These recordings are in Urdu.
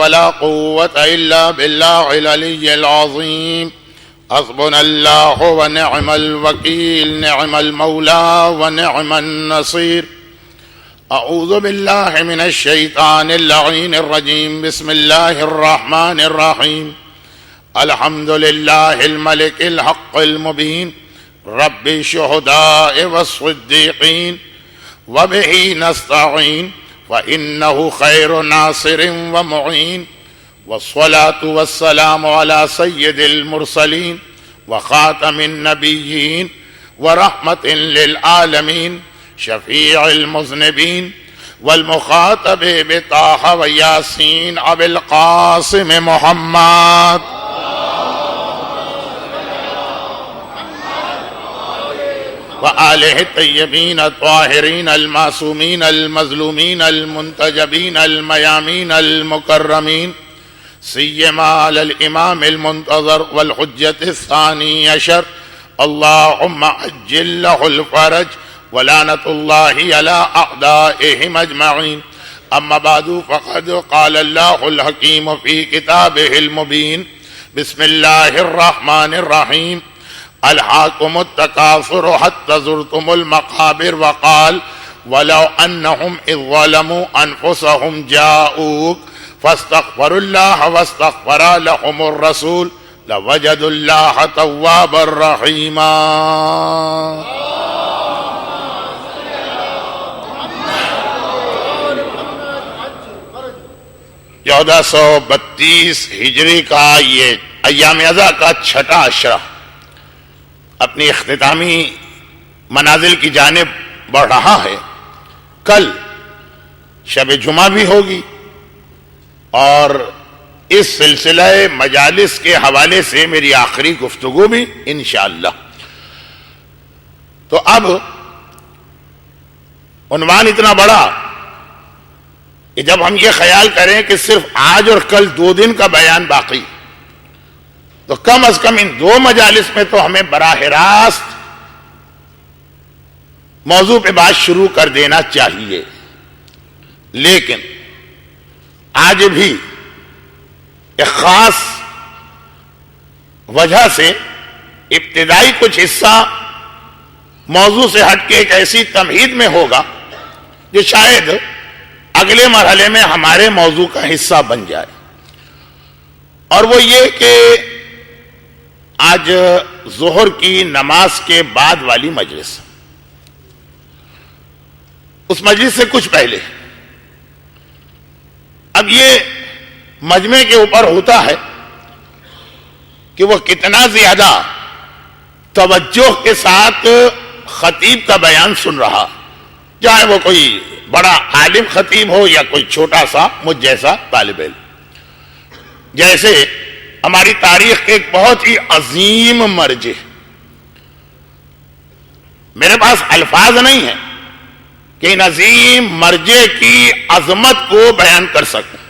ولا قوة إلا بالله العلي العظيم. حسبنا الله ونعم الوكيل، نعم المولى ونعم النصير. أعوذ بالله من الشيطان اللعين الرجيم. بسم الله الرحمن الرحيم. الحمد لله الملك الحق المبين، رب الشهداء والصديقين، وبه نستعين، فإنه خير ناصر ومعين. والصلاة والسلام على سيد المرسلين وخاتم النبيين ورحمة للعالمين، شفيع المذنبين، والمخاطب بطه وياسين أبي القاسم محمد. وآله الطيبين الطاهرين المعصومين المظلومين المنتجبين الميامين المكرمين، سيما على الإمام المنتظر والحجة الثاني عشر، اللهم عجل له الفرج، ولعنة الله على أعدائهم أجمعين. أما بعد، فقد قال الله الحكيم في كتابه المبين. بسم الله الرحمن الرحيم. ألهاكم التكاثر حتى زرتم المقابر، وقال ولو أنهم إذ ظلموا أنفسهم جاءوك فاستغفروا الله واستغفر لهم الرسول لوجدوا الله توابا رحيما. 1432 ہجری کا یہ ایام اضحیٰ کا چھٹا عشرہ اپنی اختتامی منازل کی جانب بڑھ رہا ہے. کل شب جمعہ بھی ہوگی اور اس سلسلہ مجالس کے حوالے سے میری آخری گفتگو بھی انشاءاللہ. تو اب عنوان اتنا بڑا کہ جب ہم یہ خیال کریں کہ صرف آج اور کل 2 دن کا بیان باقی، تو کم از کم ان 2 مجالس میں تو ہمیں براہ راست موضوع پہ بات شروع کر دینا چاہیے. لیکن آج بھی ایک خاص وجہ سے ابتدائی کچھ حصہ موضوع سے ہٹ کے ایک ایسی تمہید میں ہوگا جو شاید اگلے مرحلے میں ہمارے موضوع کا حصہ بن جائے. اور وہ یہ کہ آج ظہر کی نماز کے بعد والی مجلس، اس مجلس سے کچھ پہلے، اب یہ مجمع کے اوپر ہوتا ہے کہ وہ کتنا زیادہ توجہ کے ساتھ خطیب کا بیان سن رہا، چاہے وہ کوئی بڑا عالم خطیب ہو یا کوئی چھوٹا سا مجھ جیسا طالب علم. جیسے ہماری تاریخ کے ایک بہت ہی عظیم مرجع، میرے پاس الفاظ نہیں ہیں کہ ان عظیم مرجع کی عظمت کو بیان کر سکوں،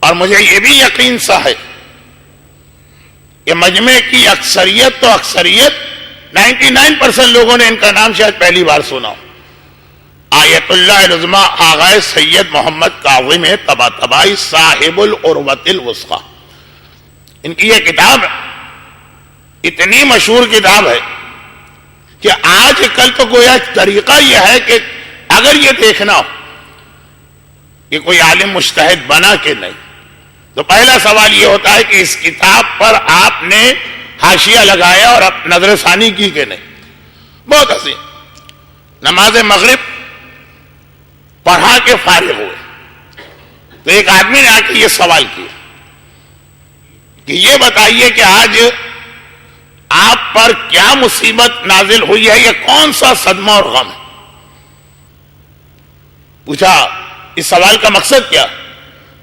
اور مجھے یہ بھی یقین سا ہے کہ مجمع کی اکثریت 99% لوگوں نے ان کا نام شاید پہلی بار سنا ہو. آیت اللہ العظمیٰ آغا سید محمد کاظم طباطبائی صاحب العروۃ الوثقی، ان کی یہ کتاب اتنی مشہور کتاب ہے کہ آج کل تو گویا طریقہ یہ ہے کہ اگر یہ دیکھنا ہو کہ کوئی عالم مجتہد بنا کہ نہیں، تو پہلا سوال یہ ہوتا ہے کہ اس کتاب پر آپ نے حاشیہ لگایا اور نظر ثانی کی کہ نہیں. بہت حسین. نماز مغرب پڑھا کے فارغ ہوئے تو ایک آدمی نے آ کے یہ سوال کیا کہ یہ بتائیے کہ آج آپ پر کیا مصیبت نازل ہوئی ہے، یہ کون سا صدمہ اور غم ہے. پوچھا اس سوال کا مقصد کیا؟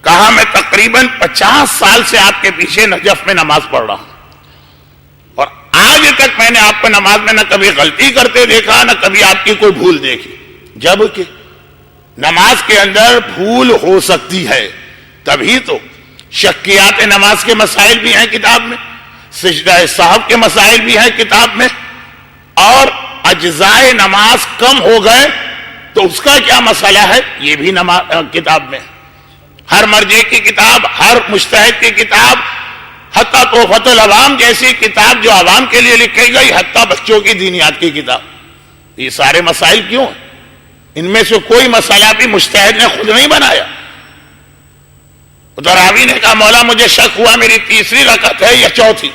کہا میں تقریباً 50 سال سے آپ کے پیچھے نجف میں نماز پڑھ رہا ہوں، اور آج تک میں نے آپ کو نماز میں نہ کبھی غلطی کرتے دیکھا نہ کبھی آپ کی کوئی بھول دیکھی. جبکہ نماز کے اندر بھول ہو سکتی ہے، تبھی تو شکیات نماز کے مسائل بھی ہیں کتاب میں، سجدہ سہو کے مسائل بھی ہیں کتاب میں، اور اجزائے نماز کم ہو گئے تو اس کا کیا مسئلہ ہے یہ بھی کتاب میں. ہر مرجع کی کتاب، ہر مجتہد کی کتاب، حتیٰ تحفۃ العوام جیسی کتاب جو عوام کے لیے لکھی گئی، حتیٰ بچوں کی دینیات کی کتاب. یہ سارے مسائل کیوں ہیں؟ ان میں سے کوئی مسئلہ بھی مجتہد نے خود نہیں بنایا. تو راوی نے کہا مولا مجھے شک ہوا میری تیسری رکعت ہے یا چوتھی.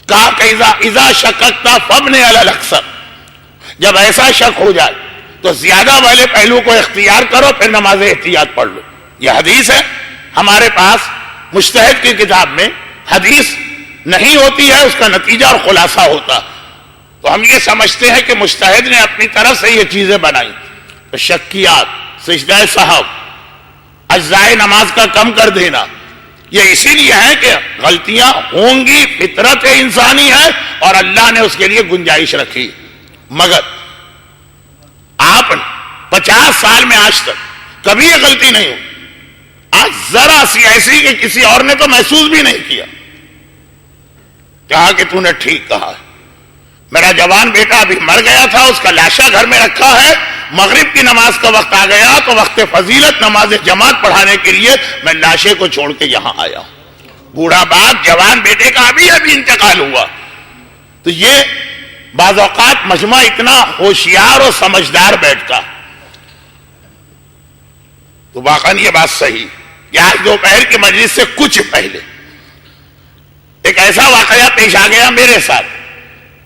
کہا کہ اذا شککت فابنِ علی الاکثر، جب ایسا شک ہو جائے تو زیادہ والے پہلو کو اختیار کرو، پھر نماز احتیاط پڑھ لو. یہ حدیث ہے. ہمارے پاس مجتہد کی کتاب میں حدیث نہیں ہوتی ہے، اس کا نتیجہ اور خلاصہ ہوتا. تو ہم یہ سمجھتے ہیں کہ مجتہد نے اپنی طرف سے یہ چیزیں بنائی. تو شکیات، سجدہ سہو، اجزائے نماز کا کم کر دینا، یہ اسی لیے ہے کہ غلطیاں ہوں گی، فطرت انسانی ہے اور اللہ نے اس کے لیے گنجائش رکھی. مگر آپ 50 سال میں آج تک کبھی یہ غلطی نہیں ہوئی. آج ذرا سی ایسی کہ کسی اور نے تو محسوس بھی نہیں کیا. کہا کہ تو نے ٹھیک کہا ہے، میرا جوان بیٹا ابھی مر گیا تھا، اس کا لاشا گھر میں رکھا ہے، مغرب کی نماز کا وقت آ گیا تو وقت فضیلت نماز جماعت پڑھانے کے لیے میں لاشے کو چھوڑ کے یہاں آیا ہوں. بوڑھا باپ جوان بیٹے کا ابھی انتقال ہوا. تو یہ بعض اوقات مجمع اتنا ہوشیار اور سمجھدار بیٹھتا. تو واقعی یہ بات صحیح کہ آج دوپہر کی مجلس سے کچھ پہلے ایک ایسا واقعہ پیش آ گیا میرے ساتھ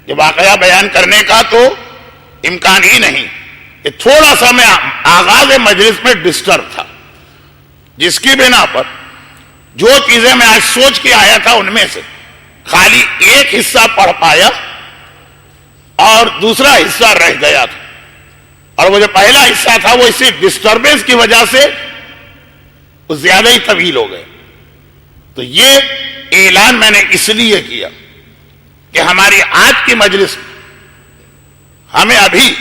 کہ واقعہ بیان کرنے کا تو امکان ہی نہیں، کہ تھوڑا سا میں آغاز مجلس میں ڈسٹرب تھا، جس کی بنا پر جو چیزیں میں آج سوچ کے آیا تھا ان میں سے خالی ایک حصہ پڑھ پایا اور دوسرا حصہ رہ گیا تھا. اور وہ جو پہلا حصہ تھا وہ اسی ڈسٹربنس کی وجہ سے وہ زیادہ ہی طویل ہو گئے. تو یہ اعلان میں نے اس لیے کیا کہ ہماری آج کی مجلس میں ہمیں ابھی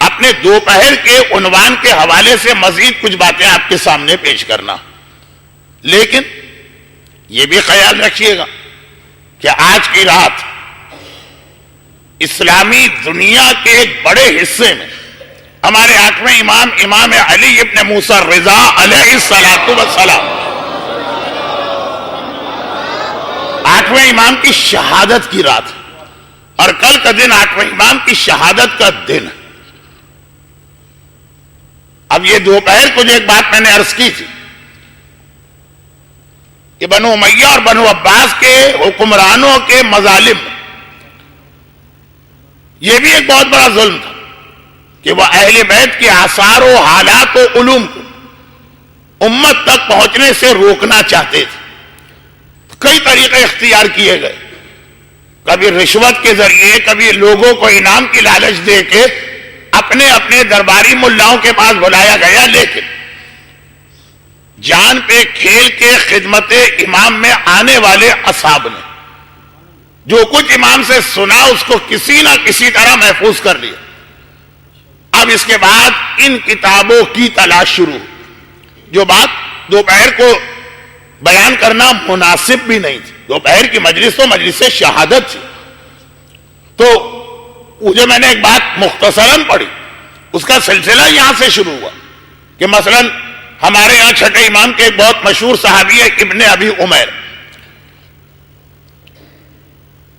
اپنے دوپہر کے عنوان کے حوالے سے مزید کچھ باتیں آپ کے سامنے پیش کرنا. لیکن یہ بھی خیال رکھیے گا کہ آج کی رات اسلامی دنیا کے ایک بڑے حصے میں ہمارے 8ویں امام امام علی ابن موسیٰ رضا علیہ الصلوۃ والسلام 8ویں امام کی شہادت کی رات، اور کل کا دن 8ویں امام کی شہادت کا دن. اب یہ دوپہر کو جو ایک بات میں نے عرض کی تھی کہ بنو امیہ اور بنو عباس کے حکمرانوں کے مظالم، یہ بھی ایک بہت بڑا ظلم تھا کہ وہ اہل بیت کے آثار و حالات و علوم کو امت تک پہنچنے سے روکنا چاہتے تھے. کئی طریقے اختیار کیے گئے، کبھی رشوت کے ذریعے، کبھی لوگوں کو انعام کی لالچ دے کے اپنے اپنے درباری ملاؤں کے پاس بلایا گیا. لیکن جان پہ کھیل کے خدمت امام میں آنے والے اصحاب نے جو کچھ امام سے سنا اس کو کسی نہ کسی طرح محفوظ کر لیا. اب اس کے بعد ان کتابوں کی تلاش شروع، جو بات دوپہر کو بیان کرنا مناسب بھی نہیں تھی. دوپہر کی مجلس تو مجلس شہادت تھی. تو مجھے میں نے ایک بات مختصراً پڑھی، اس کا سلسلہ یہاں سے شروع ہوا کہ مثلا ہمارے یہاں چھٹے امام کے ایک بہت مشہور صحابی ہے ابن ابی عمیر.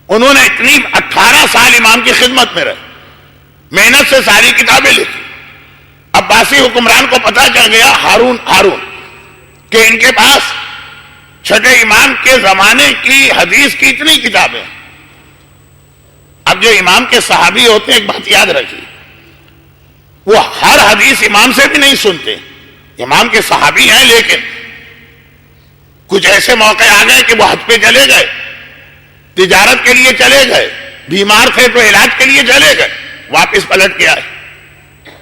انہوں نے اتنی 18 سال امام کی خدمت میں رہے، محنت سے ساری کتابیں لکھی. عباسی حکمران کو پتہ چل گیا ہارون کہ ان کے پاس چھٹے امام کے زمانے کی حدیث کی اتنی کتابیں. اب جو امام کے صحابی ہوتے ہیں ایک بات یاد رکھیے، وہ ہر حدیث امام سے بھی نہیں سنتے. امام کے صحابی ہیں لیکن کچھ ایسے موقع آ گئے کہ وہ حج پہ چلے گئے، تجارت کے لیے چلے گئے، بیمار تھے تو علاج کے لیے چلے گئے، واپس پلٹ کے آئے.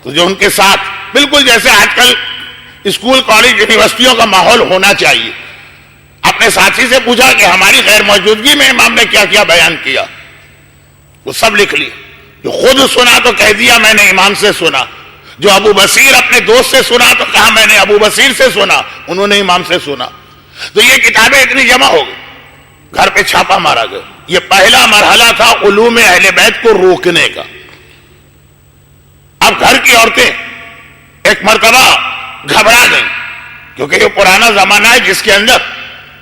تو جو ان کے ساتھ بالکل جیسے آج کل اسکول کالج یونیورسٹیوں کا ماحول ہونا چاہیے، اپنے ساتھی سے پوچھا کہ ہماری غیر موجودگی میں امام نے کیا کیا بیان کیا، وہ سب لکھ لی. جو خود سنا تو کہہ دیا میں نے امام سے سنا، جو ابو بصیر اپنے دوست سے سنا تو کہا میں نے ابو بصیر سے سنا، انہوں نے امام سے سنا. تو یہ کتابیں اتنی جمع ہو گئی، گھر پہ چھاپا مارا گیا. یہ پہلا مرحلہ تھا علوم اہل بیت کو روکنے کا. اب گھر کی عورتیں ایک مرتبہ گھبرا گئیں کیونکہ یہ پرانا زمانہ ہے جس کے اندر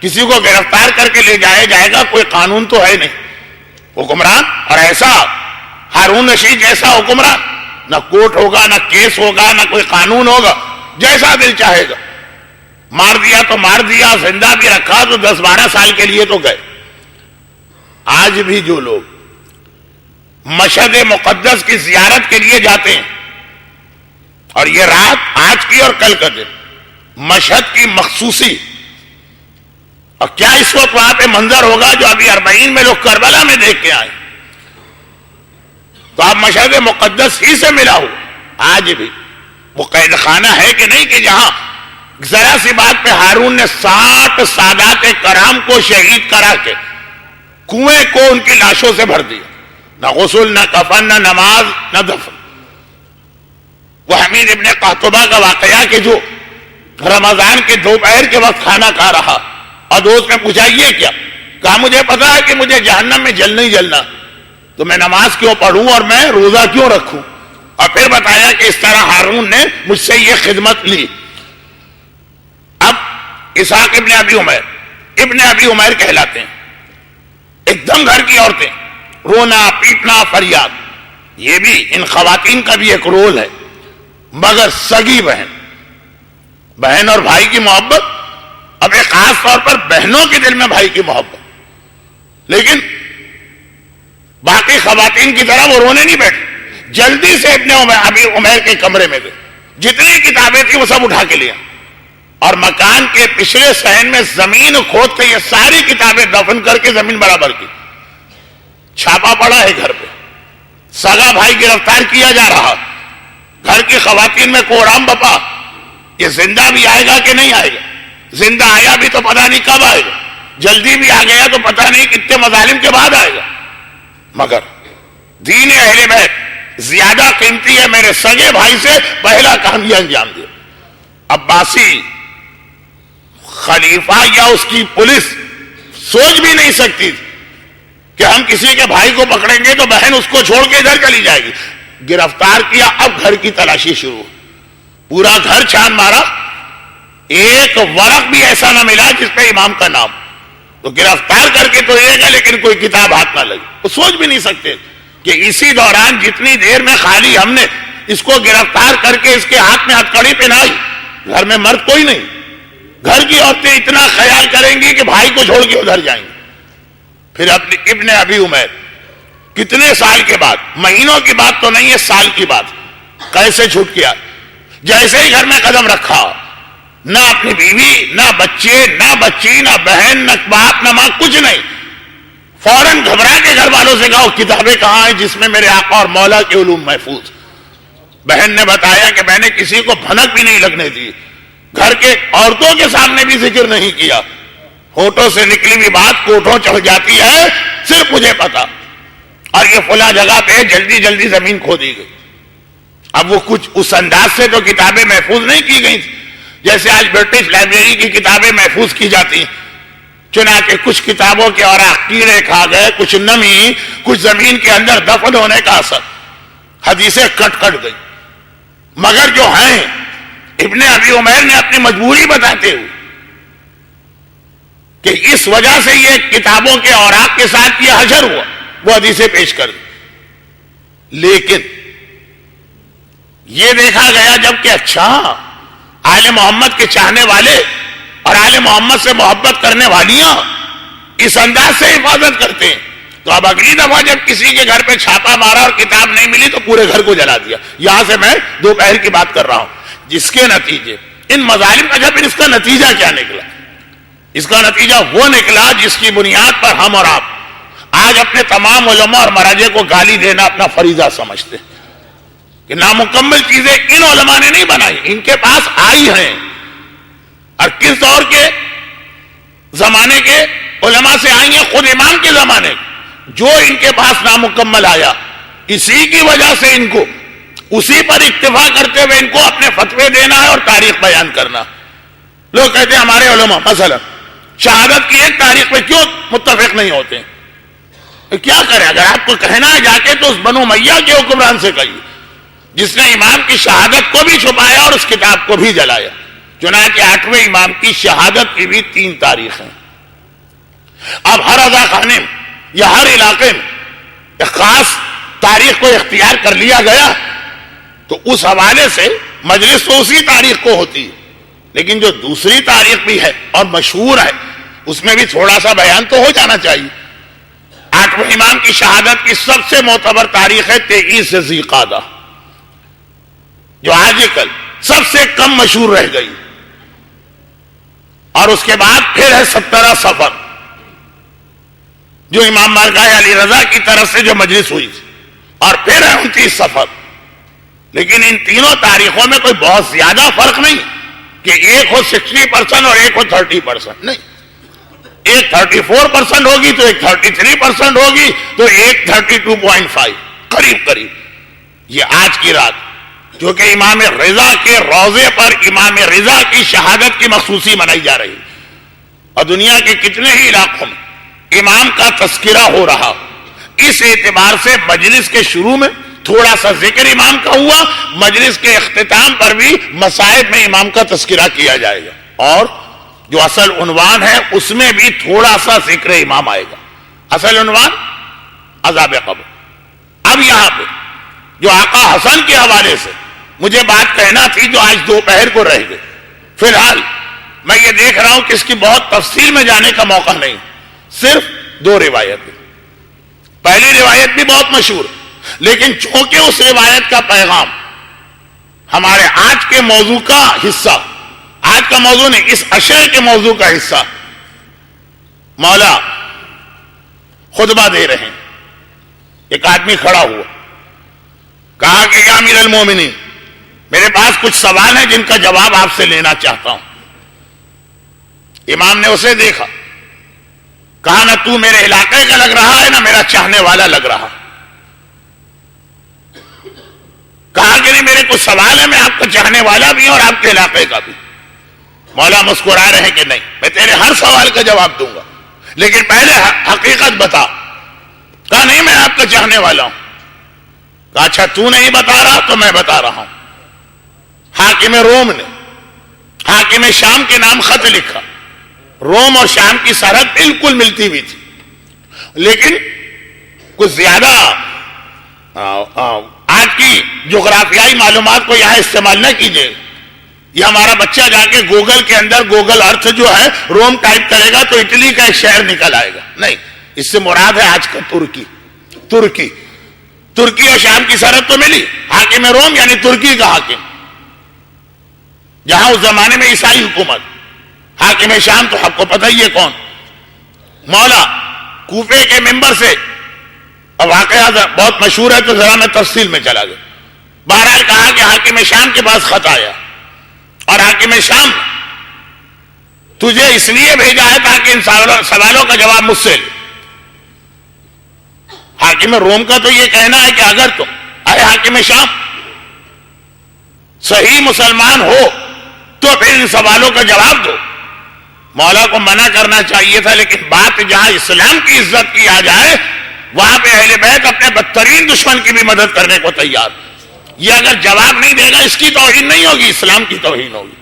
کسی کو گرفتار کر کے لے جایا جائے گا، کوئی قانون تو ہے نہیں حکمران، اور ایسا ہارون رشید جیسا حکمران، نہ کوٹ ہوگا، نہ کیس ہوگا، نہ کوئی قانون ہوگا، جیسا دل چاہے گا مار دیا تو مار دیا، زندہ بھی رکھا تو 10-12 سال کے لیے تو گئے۔ آج بھی جو لوگ مشہد مقدس کی زیارت کے لیے جاتے ہیں، اور یہ رات آج کی اور کل کا دن مشہد کی مخصوصی، اور کیا اس وقت وہاں پہ منظر ہوگا جو ابھی 40 میں لوگ کربلا میں دیکھ کے آئے، تو آپ مشہد مقدس ہی سے ملا ہو۔ آج بھی وہ قید خانہ ہے کہ نہیں کہ جہاں ذرا سی بات پہ ہارون نے 60 سادات کرام کو شہید کرا کے کنویں کو ان کی لاشوں سے بھر دیا، نہ غسل، نہ کفن، نہ نماز، نہ دفن۔ وہ حمید ابن قحطبہ کا واقعہ کہ جو رمضان کے دوپہر کے وقت کھانا کھا رہا اور دوست نے پوچھا یہ کیا؟ کہا مجھے پتا ہے کہ مجھے جہنم میں جلنا ہی جلنا، تو میں نماز کیوں پڑھوں اور میں روزہ کیوں رکھوں؟ اور پھر بتایا کہ اس طرح ہارون نے مجھ سے یہ خدمت لی۔ اب اسحاق ابن ابی عمیر کہلاتے ہیں، ایک دم گھر کی عورتیں، رونا پیٹنا فریاد، یہ بھی ان خواتین کا بھی ایک رول ہے، مگر سگی بہن اور بھائی کی محبت، اب ایک خاص طور پر بہنوں کے دل میں بھائی کی محبت، لیکن باقی خواتین کی طرح وہ رونے نہیں بیٹھے، جلدی سے ابن ابی عمیر کے کمرے میں گئے، جتنی کتابیں تھیں وہ سب اٹھا کے لیا، اور مکان کے پچھلے صحن میں زمین کھود کے یہ ساری کتابیں دفن کر کے زمین برابر کی۔ چھاپا پڑا ہے گھر پہ، سگا بھائی گرفتار کیا جا رہا، گھر کی خواتین میں کوڑام بپا، یہ زندہ بھی آئے گا کہ نہیں آئے گا؟ زندہ آیا بھی تو پتہ نہیں کب آئے گا، جلدی بھی آ گیا تو پتہ نہیں کتنے مظالم کے بعد آئے گا، مگر دین اہل بیت زیادہ قیمتی ہے، میرے سگے بھائی سے پہلا کام یہ انجام دیا۔ عباسی خلیفہ یا اس کی پولیس سوچ بھی نہیں سکتی تھی کہ ہم کسی کے بھائی کو پکڑیں گے تو بہن اس کو چھوڑ کے ادھر چلی جائے گی۔ گرفتار کیا، اب گھر کی تلاشی شروع، پورا گھر چھان مارا، ایک ورق بھی ایسا نہ ملا جس پہ امام کا نام، تو گرفتار کر کے تو یہ گا لیکن کوئی کتاب ہاتھ نہ لگی۔ وہ سوچ بھی نہیں سکتے کہ اسی دوران جتنی دیر میں خالی ہم نے اس کو گرفتار کر کے اس کے ہاتھ میں ہتھکڑی پہنائی، گھر میں مرد کوئی نہیں، گھر کی عورتیں اتنا خیال کریں گی کہ بھائی کو چھوڑ کے ادھر جائیں گے۔ پھر ابن ابی عمیر کتنے سال کے بعد، مہینوں کی بات تو نہیں ہے، سال کی بات، کیسے چھوٹ گیا؟ جیسے ہی گھر میں قدم رکھا، نہ اپنی بیوی، نہ بچے، نہ بچی، نہ بہن، نہ باپ، نہ ماں، کچھ نہیں، فوراً گھبرا کے گھر والوں سے کہا کتابیں کہاں ہیں جس میں میرے آقا اور مولا کے علوم محفوظ؟ بہن نے بتایا کہ میں نے کسی کو بھنک بھی نہیں لگنے دی، گھر کے عورتوں کے سامنے بھی ذکر نہیں کیا، ہونٹوں سے نکلی ہوئی بات کوٹھوں چڑھ جاتی ہے، صرف مجھے پتا، اور یہ فلاں جگہ پہ جلدی جلدی زمین کھودی گئی۔ اب وہ کچھ اس انداز سے تو کتابیں محفوظ نہیں کی گئی جیسے آج برٹش لائبریری کی کتابیں محفوظ کی جاتی ہیں، چنانچہ کچھ کتابوں کے اوراق کیڑے کھا گئے، کچھ نمی، کچھ زمین کے اندر دفن ہونے کا اثر، حدیثیں کٹ گئی، مگر جو ہیں ابن ابی عمیر نے اپنی مجبوری بتاتے ہوئے کہ اس وجہ سے یہ کتابوں کے اوراق کے ساتھ یہ حشر ہوا، وہ حدیثیں پیش کر دی۔ لیکن یہ دیکھا گیا جب کہ اچھا آل محمد کے چاہنے والے اور آل محمد سے محبت کرنے والیاں اس انداز سے حفاظت کرتے ہیں، تو اب اگلی دفعہ جب کسی کے گھر پہ چھاپا مارا اور کتاب نہیں ملی تو پورے گھر کو جلا دیا۔ یہاں سے میں دوپہر کی بات کر رہا ہوں، جس کے نتیجے ان مظالم کا، جب اس کا نتیجہ کیا نکلا؟ اس کا نتیجہ وہ نکلا جس کی بنیاد پر ہم اور آپ آج اپنے تمام علماء اور مراجع کو گالی دینا اپنا فریضہ سمجھتے ہیں کہ نامکمل چیزیں ان علماء نے نہیں بنائی، ان کے پاس آئی ہیں، اور کس دور کے زمانے کے علماء سے آئی ہیں؟ خود امام کے زمانے جو ان کے پاس نامکمل آیا، اسی کی وجہ سے ان کو اسی پر اکتفا کرتے ہوئے ان کو اپنے فتوے دینا ہے اور تاریخ بیان کرنا۔ لوگ کہتے ہیں ہمارے علماء مثلا شہادت کی ایک تاریخ پہ کیوں متفق نہیں ہوتے؟ کیا کریں؟ اگر آپ کو کہنا ہے جا کے تو اس بنو امیہ کے حکمران سے کہیے جس نے امام کی شہادت کو بھی چھپایا اور اس کتاب کو بھی جلایا، چنانچہ 8ویں امام کی شہادت کی بھی 3 تاریخ ہیں. اب ہر اذا خانے میں یا ہر علاقے میں ایک خاص تاریخ کو اختیار کر لیا گیا تو اس حوالے سے مجلس تو اسی تاریخ کو ہوتی ہے، لیکن جو دوسری تاریخ بھی ہے اور مشہور ہے اس میں بھی تھوڑا سا بیان تو ہو جانا چاہیے. 8ویں امام کی شہادت کی سب سے معتبر تاریخ ہے 23 ذی القعدہ، جو آج کل سب سے کم مشہور رہ گئی. اور اس کے بعد پھر ہے 17 صفر، جو امام بارگاہ علی رضا کی طرف سے جو مجلس ہوئی تھی، اور پھر ہے 29 صفر. لیکن ان تینوں تاریخوں میں کوئی بہت زیادہ فرق نہیں کہ ایک ہو 60% اور ایک ہو 30%، نہیں. ایک 34% ہوگی تو ایک 33% ہوگی تو ایک 32.5 قریب قریب. یہ آج کی رات جو کہ امام رضا کے روضے پر امام رضا کی شہادت کی مخصوصی منائی جا رہی، اور دنیا کے کتنے ہی علاقوں میں امام کا تذکرہ ہو رہا. اس اعتبار سے مجلس کے شروع میں تھوڑا سا ذکر امام کا ہوا، مجلس کے اختتام پر بھی مصائب میں امام کا تذکرہ کیا جائے گا، اور جو اصل عنوان ہے اس میں بھی تھوڑا سا ذکر امام آئے گا. اصل عنوان عذاب قبر. اب یہاں پہ جو آقا حسن کے حوالے سے مجھے بات کہنا تھی جو آج دوپہر کو رہ گئے، فی الحال میں یہ دیکھ رہا ہوں کہ اس کی بہت تفصیل میں جانے کا موقع نہیں، صرف 2 روایتیں. پہلی روایت بھی بہت مشہور، لیکن چونکہ اس روایت کا پیغام ہمارے آج کے موضوع کا حصہ، آج کا موضوع نہیں، اس اشعے کے موضوع کا حصہ، مولا خطبہ دے رہے ہیں. ایک آدمی کھڑا ہوا، کہا کہ یا امیر المومنین، میرے پاس کچھ سوال ہیں جن کا جواب آپ سے لینا چاہتا ہوں. امام نے اسے دیکھا، کہا نہ تو میرے علاقے کا لگ رہا ہے نہ میرا چاہنے والا لگ رہا. کہا کہ نہیں، میرے کچھ سوال ہیں، میں آپ کا چاہنے والا بھی ہوں اور آپ کے علاقے کا بھی. مولا مسکرا رہے ہیں کہ نہیں، میں تیرے ہر سوال کا جواب دوں گا، لیکن پہلے حقیقت بتا. کہا نہیں، میں آپ کا چاہنے والا ہوں. کہا اچھا تو نہیں بتا رہا تو میں بتا رہا ہوں. حاکم روم نے حاکم شام کے نام خط لکھا. روم اور شام کی سرحد بالکل ملتی ہوئی تھی، لیکن کچھ زیادہ آج کی جغرافیائی معلومات کو یہاں استعمال نہ کیجیے. یہ ہمارا بچہ جا کے گوگل کے اندر گوگل ارتھ جو ہے روم ٹائپ کرے گا تو اٹلی کا ایک شہر نکل آئے گا. نہیں، اس سے مراد ہے آج کا ترکی اور شام کی سرحد تو ملی. حاکم روم یعنی ترکی کا حاکم، جہاں اس زمانے میں عیسائی حکومت. حاکم شام تو آپ کو پتہ ہی ہے کون. مولا کوفے کے ممبر سے، اب واقعہ بہت مشہور ہے تو ذرا میں تفصیل میں چلا گیا. بہرحال کہا کہ حاکم شام کے پاس خط آیا، اور حاکم شام تجھے اس لیے بھیجا ہے تاکہ ان سوالوں کا جواب مجھ سے لے. حاکم روم کا تو یہ کہنا ہے کہ اگر تم اے حاکم شام صحیح مسلمان ہو تو پھر ان سوالوں کا جواب دو. مولا کو منع کرنا چاہیے تھا، لیکن بات جہاں اسلام کی عزت کی آ جائے وہاں پہ اہل بیت اپنے بدترین دشمن کی بھی مدد کرنے کو تیار. یہ اگر جواب نہیں دے گا اس کی توہین نہیں ہوگی، اسلام کی توہین ہوگی.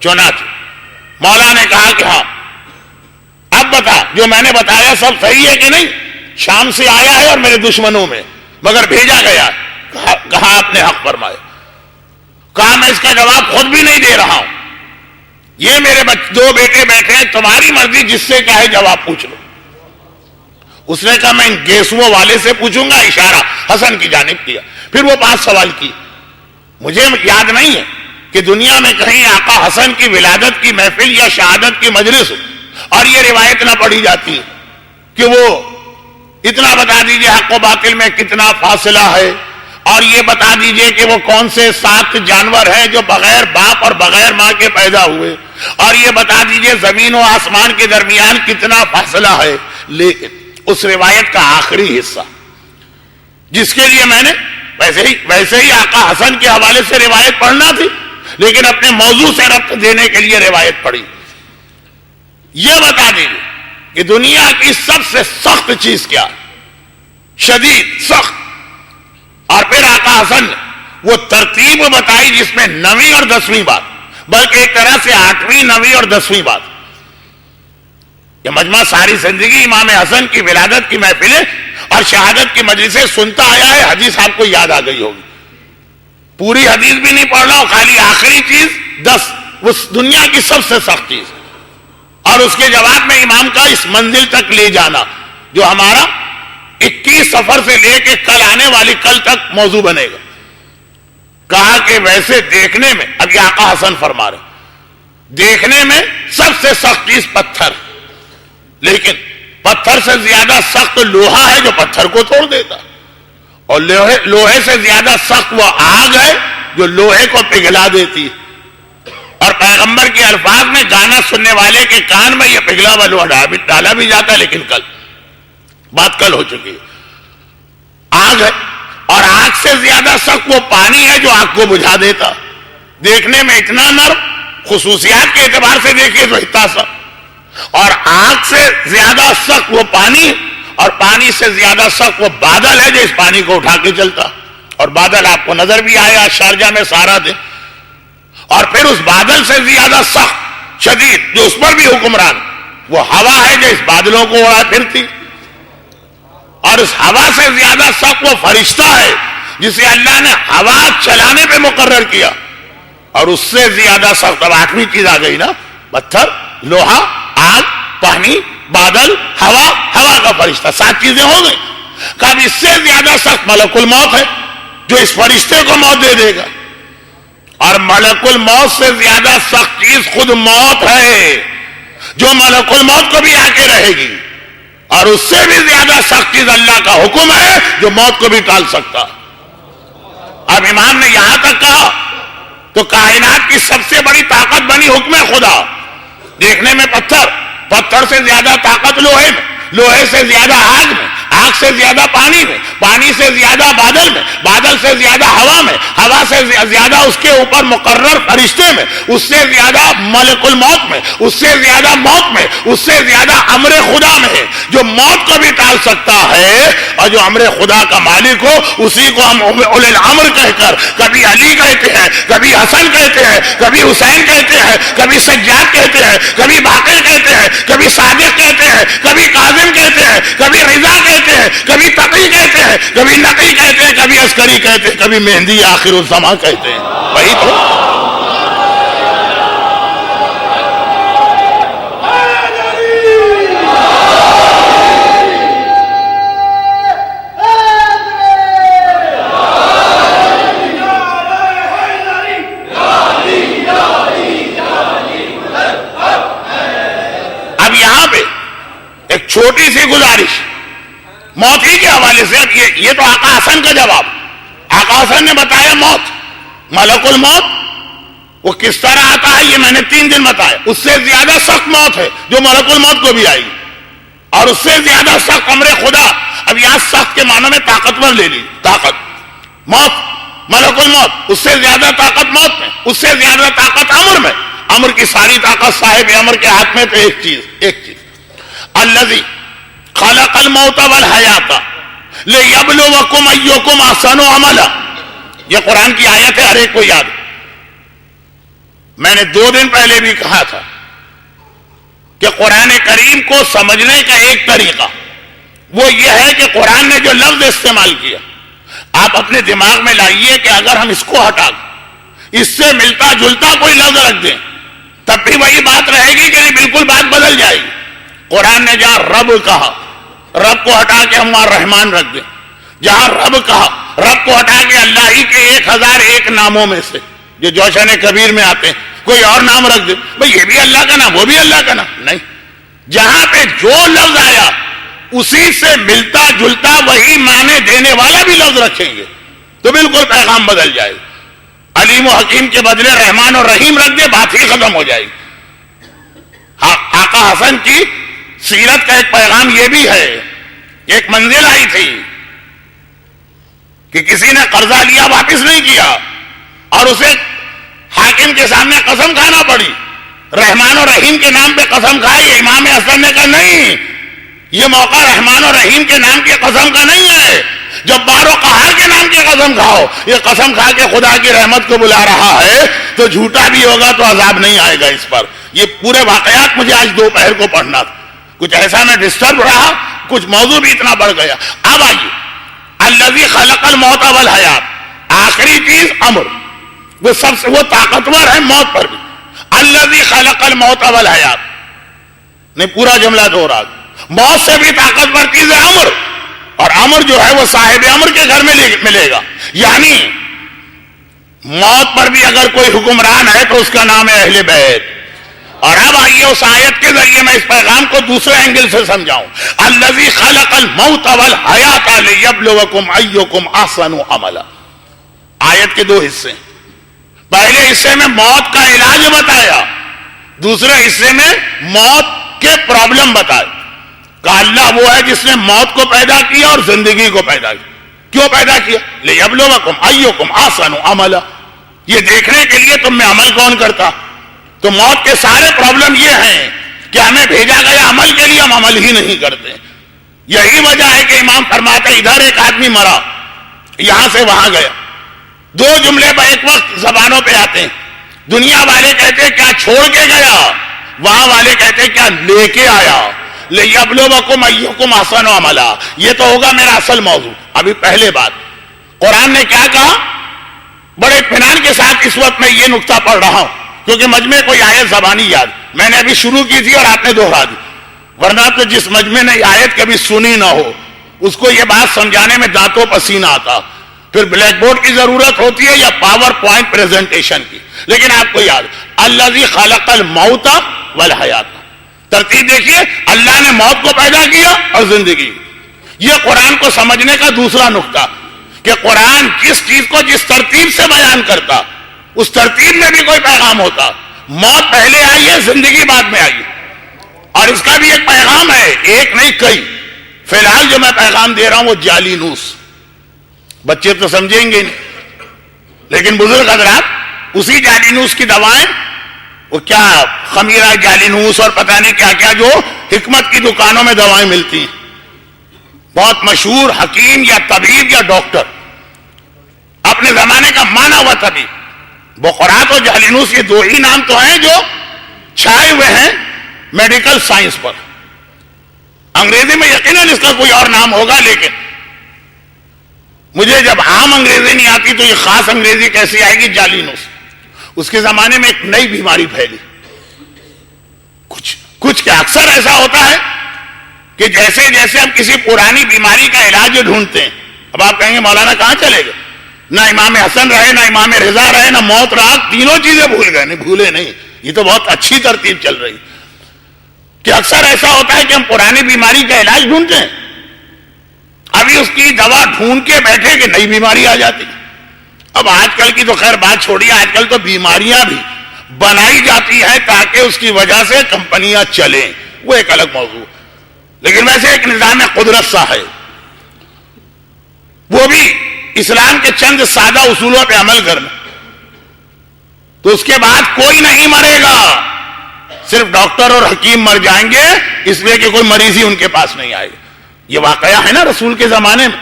چنانچہ مولا نے کہا کہ ہاں اب بتا، جو میں نے بتایا سب صحیح ہے کہ نہیں؟ شام سے آیا ہے اور میرے دشمنوں میں، مگر بھیجا گیا. کہا آپ نے حق فرمایا. کہا میں اس کا جواب خود بھی نہیں دے رہا ہوں، یہ میرے 2 بیٹے بیٹھے ہیں، تمہاری مرضی جس سے چاہے جواب پوچھ لو. اس نے کہا میں ان گیسوؤں والے سے پوچھوں گا، اشارہ حسن کی جانب کیا. پھر وہ 5 سوال کی. مجھے یاد نہیں ہے کہ دنیا میں کہیں آقا حسن کی ولادت کی محفل یا شہادت کی مجلس اور یہ روایت نہ پڑھی جاتی کہ وہ اتنا بتا دیجئے حق و باطل میں کتنا فاصلہ ہے، اور یہ بتا دیجئے کہ وہ کون سے 7 جانور ہیں جو بغیر باپ اور بغیر ماں کے پیدا ہوئے، اور یہ بتا دیجئے زمین و آسمان کے درمیان کتنا فاصلہ ہے. لیکن اس روایت کا آخری حصہ جس کے لیے میں نے ویسے ہی آقا حسن کے حوالے سے روایت پڑھنا تھی، لیکن اپنے موضوع سے ربط دینے کے لیے روایت پڑھی. یہ بتا دیجئے کہ دنیا کی سب سے سخت چیز کیا ہے، شدید سخت. اور پھر آقا حسن نے وہ ترتیب بتائی جس میں 9ویں اور 10ویں بات بلکہ ایک طرح سے 8ویں 9ویں اور 10ویں بات. یہ مجمع ساری زندگی امام حسن کی ولادت کی محفلیں اور شہادت کی مجلسیں سنتا آیا ہے. حدیث آپ کو یاد آ گئی ہوگی. پوری حدیث بھی نہیں پڑھ رہا ہوں, خالی آخری چیز 10, اس دنیا کی سب سے سخت چیز, اور اس کے جواب میں امام کا اس منزل تک لے جانا جو ہمارا 21 سفر سے لے کے کل آنے والی کل تک موضوع بنے گا. کہا کہ ویسے دیکھنے میں, اب یہ آقا حسن فرما رہے, دیکھنے میں سب سے سخت چیز پتھر, لیکن پتھر سے زیادہ سخت لوہا ہے جو پتھر کو توڑ دیتا, اور لوہے سے زیادہ سخت وہ آگ ہے جو لوہے کو پگھلا دیتی. اور پیغمبر کے الفاظ میں گانا سننے والے کے کان میں یہ پگھلا ہوا لوہا ڈالا بھی جاتا ہے, لیکن بات کل ہو چکی ہے. آگ ہے, اور آگ سے زیادہ سخت وہ پانی ہے جو آگ کو بجھا دیتا. دیکھنے میں اتنا نرم, خصوصیات کے اعتبار سے دیکھیے تو اتنا سا, اور آگ سے زیادہ سخت وہ پانی, اور پانی سے زیادہ سخت وہ بادل ہے جو اس پانی کو اٹھا کے چلتا. اور بادل آپ کو نظر بھی آیا شارجہ میں سارا دن. اور پھر اس بادل سے زیادہ سخت شدید جو اس پر بھی حکمران, وہ ہوا ہے جو اس بادلوں کو اڑا پھرتی. اور اس ہوا سے زیادہ سخت وہ فرشتہ ہے جسے اللہ نے ہوا چلانے پہ مقرر کیا. اور اس سے زیادہ سخت, اب 8ویں چیز آ گئی نا, پتھر, لوہا, آگ, پانی, بادل, ہوا, ہوا کا فرشتہ, 7 چیزیں ہو گئی. کب اس سے زیادہ سخت ملک الموت ہے جو اس فرشتے کو موت دے دے گا. اور ملک الموت سے زیادہ سخت چیز خود موت ہے جو ملک الموت کو بھی آ کے رہے گی. اور اس سے بھی زیادہ سخت چیز اللہ کا حکم ہے جو موت کو بھی ٹال سکتا. اب امام نے یہاں تک کہا تو کائنات کی سب سے بڑی طاقت بنی حکم خدا. دیکھنے میں پتھر, پتھر سے زیادہ طاقت لوہے میں, لوہے سے زیادہ آگ میں, آگ سے زیادہ پانی میں, پانی سے زیادہ بادل میں, بادل سے زیادہ ہوا میں, ہوا سے زیادہ اس کے اوپر مقرر فرشتے میں, اس سے زیادہ ملک الموت میں, اس سے زیادہ موت میں, اس سے زیادہ امر خدا میں ہے جو موت کو بھی ٹال سکتا ہے. اور جو امر خدا کا مالک ہو اسی کو ہم اولے الامر کہہ کر کبھی علی کہتے ہیں, کبھی حسن کہتے ہیں, کبھی حسین کہتے ہیں, کبھی سجاد کہتے ہیں, کبھی باقر کہتے ہیں, کبھی صادق کہتے ہیں, کبھی کاظم کہتے ہیں, کبھی رضا کہتے ہیں, کبھی تقی کہتے ہیں, کبھی نقی کہتے ہیں, کبھی عسکری کہتے ہیں, کبھی مہندی آخر الزمان کہتے ہیں. وہی تو چھوٹی سی گزارش موت ہی کے حوالے سے. یہ تو آقا حسن کا جواب. آقا حسن نے بتایا موت, ملک الموت وہ کس طرح آتا ہے یہ میں نے 3 دن بتایا. اس سے زیادہ سخت موت ہے جو ملک الموت کو بھی آئی, اور اس سے زیادہ سخت امر خدا. اب یہاں سخت کے معنوں میں طاقتور لے لی, طاقت, موت, ملک الموت, اس سے زیادہ طاقت موت میں, اس سے زیادہ طاقت امر میں. امر کی ساری طاقت صاحب امر کے ہاتھ میں. تو ایک چیز الذی خلق الموت والحیات لیبلوکم ایکم احسن عملا. یہ قرآن کی آیت ہے, ہر ایک کو یاد. میں نے 2 دن پہلے بھی کہا تھا کہ قرآن کریم کو سمجھنے کا ایک طریقہ وہ یہ ہے کہ قرآن نے جو لفظ استعمال کیا آپ اپنے دماغ میں لائیے کہ اگر ہم اس کو ہٹا دیں, اس سے ملتا جلتا کوئی لفظ رکھ دیں, تب بھی وہی بات رہے گی کہ نہیں, بالکل بات بدل جائے گی. قرآن نے جہاں رب کہا, رب کو ہٹا کے ہم وہاں رحمان رکھ دیں. جہاں رب کہا, رب کو ہٹا کے اللہ ہی کے 1001 ناموں میں سے جو جوشن کبیر میں آتے ہیں کوئی اور نام رکھ دیں. بھئی یہ بھی اللہ کا نام, وہ بھی اللہ کا نام. نہیں, جہاں پہ جو لفظ آیا اسی سے ملتا جلتا وہی معنی دینے والا بھی لفظ رکھیں گے تو بالکل پیغام بدل جائے گا. علیم و حکیم کے بدلے رحمان اور رحیم رکھ دے, بات ہی ختم ہو جائے گی. آقا حسن کی سیرت کا ایک پیغام یہ بھی ہے, ایک منزل آئی تھی کہ کسی نے قرضہ لیا واپس نہیں کیا اور اسے حاکم کے سامنے قسم کھانا پڑی, رحمان اور رحیم کے نام پہ قسم کھائی. امام حسن نے کہا نہیں, یہ موقع رحمان اور رحیم کے نام کی قسم کا نہیں ہے, جبار و قہار کے نام کی قسم کھاؤ، یہ قسم کھا کے خدا کی رحمت کو بلا رہا ہے تو جھوٹا بھی ہوگا تو عذاب نہیں آئے گا اس پر. یہ پورے واقعات مجھے آج دوپہر کو پڑھنا تھا، کچھ ایسا میں ڈسٹرب رہا، کچھ موضوع بھی اتنا بڑھ گیا. اب آئیے الذی خلق الموت والحیات، آخری چیز امر، وہ سب سے وہ طاقتور ہے موت پر بھی. الذی خلق الموت والحیات، نہیں پورا جملہ دوہرا، موت سے بھی طاقتور چیز ہے امر، اور امر جو ہے وہ صاحب امر کے گھر میں ملے گا. یعنی موت پر بھی اگر کوئی حکمران ہے تو اس کا نام ہے اہل بیت. اور اب آئیے اس آیت کے ذریعے میں اس پیغام کو دوسرے اینگل سے سمجھاؤں. الذی خلق الموت والحیات لیبلوکم ایکم احسن عملا. آیت کے دو حصے، پہلے حصے میں موت کا علاج بتایا، دوسرے حصے میں موت کے پرابلم بتائے. کہ اللہ وہ ہے جس نے موت کو پیدا کیا اور زندگی کو پیدا کیا. کیوں پیدا کیا؟ لیبلوکم ایکم احسن عملا، یہ دیکھنے کے لیے تم میں عمل کون کرتا. تو موت کے سارے پرابلم یہ ہیں کہ ہمیں بھیجا گیا عمل کے لیے، ہم عمل ہی نہیں کرتے. یہی وجہ ہے کہ امام فرماتے ادھر ایک آدمی مرا، یہاں سے وہاں گیا. دو جملے ایک وقت زبانوں پہ آتے ہیں. دنیا والے کہتے ہیں کیا چھوڑ کے گیا، وہاں والے کہتے ہیں کیا لے کے آیا. لیبلوکم ایکم احسن عملا، یہ تو ہوگا میرا اصل موضوع. ابھی پہلے بات قرآن نے کیا کہا، بڑے اطمینان کے ساتھ اس وقت میں یہ نقطہ پڑھ رہا ہوں کیونکہ مجمع کوئی آیت زبانی یاد میں نے ابھی شروع کی تھی اور آپ نے دوہرا دی. ورنہ تو جس مجمع نے آیت کبھی سنی نہ ہو اس کو یہ بات سمجھانے میں دانتوں پسینہ آتا. پھر بلیک بورڈ کی ضرورت ہوتی ہے یا پاور پوائنٹ پریزنٹیشن کی. لیکن آپ کو یاد الذی خلق الموت والحیات، ترتیب دیکھیے، اللہ نے موت کو پیدا کیا اور زندگی. یہ قرآن کو سمجھنے کا دوسرا نقطہ کہ قرآن جس چیز کو جس ترتیب سے بیان کرتا اس ترتیب میں بھی کوئی پیغام ہوتا. موت پہلے آئی ہے، زندگی بعد میں آئی، اور اس کا بھی ایک پیغام ہے، ایک نہیں کئی. فی الحال جو میں پیغام دے رہا ہوں وہ جعلی نوس. بچے تو سمجھیں گے نہیں، لیکن بزرگ حضرات اسی جعلی نوس کی دوائیں، وہ کیا خمیرہ جعلی نوس اور پتہ نہیں کیا کیا جو حکمت کی دکانوں میں دوائیں ملتی ہیں. بہت مشہور حکیم یا طبیب یا ڈاکٹر، اپنے زمانے کا مانا ہوا طبیب. بخارات اور جعلی یہ دو ہی نام تو ہیں جو چھائے ہوئے ہیں میڈیکل سائنس پر. انگریزی میں یقیناً اس کا کوئی اور نام ہوگا، لیکن مجھے جب عام انگریزی نہیں آتی تو یہ خاص انگریزی کیسی آئے گی؟ جالینوس. اس کے زمانے میں ایک نئی بیماری پھیلی. کچھ کہ اکثر ایسا ہوتا ہے کہ جیسے جیسے ہم کسی پرانی بیماری کا علاج ڈھونڈتے ہیں، اب آپ کہیں گے مولانا کہاں چلے گئے؟ نہ امام حسن رہے، نہ امام رضا رہے، نہ موت رہا، تینوں چیزیں بھول گئے. نہیں بھولے نہیں، یہ تو بہت اچھی ترتیب چل رہی کہ اکثر ایسا ہوتا ہے کہ ہم پرانی بیماری کا علاج ڈھونڈتے ہیں، ابھی اس کی دوا ڈھونڈ کے بیٹھے کہ نئی بیماری آ جاتی. اب آج کل کی تو خیر بات چھوڑیے، آج کل تو بیماریاں بھی بنائی جاتی ہیں تاکہ اس کی وجہ سے کمپنیاں چلیں، وہ ایک الگ موضوع. لیکن ویسے ایک نظام قدرت سا ہے، وہ بھی اسلام کے چند سادہ اصولوں پہ عمل کرنا. تو اس کے بعد کوئی نہیں مرے گا، صرف ڈاکٹر اور حکیم مر جائیں گے، اس لیے کہ کوئی مریض ہی ان کے پاس نہیں آئے گا. یہ واقعہ ہے نا رسول کے زمانے میں.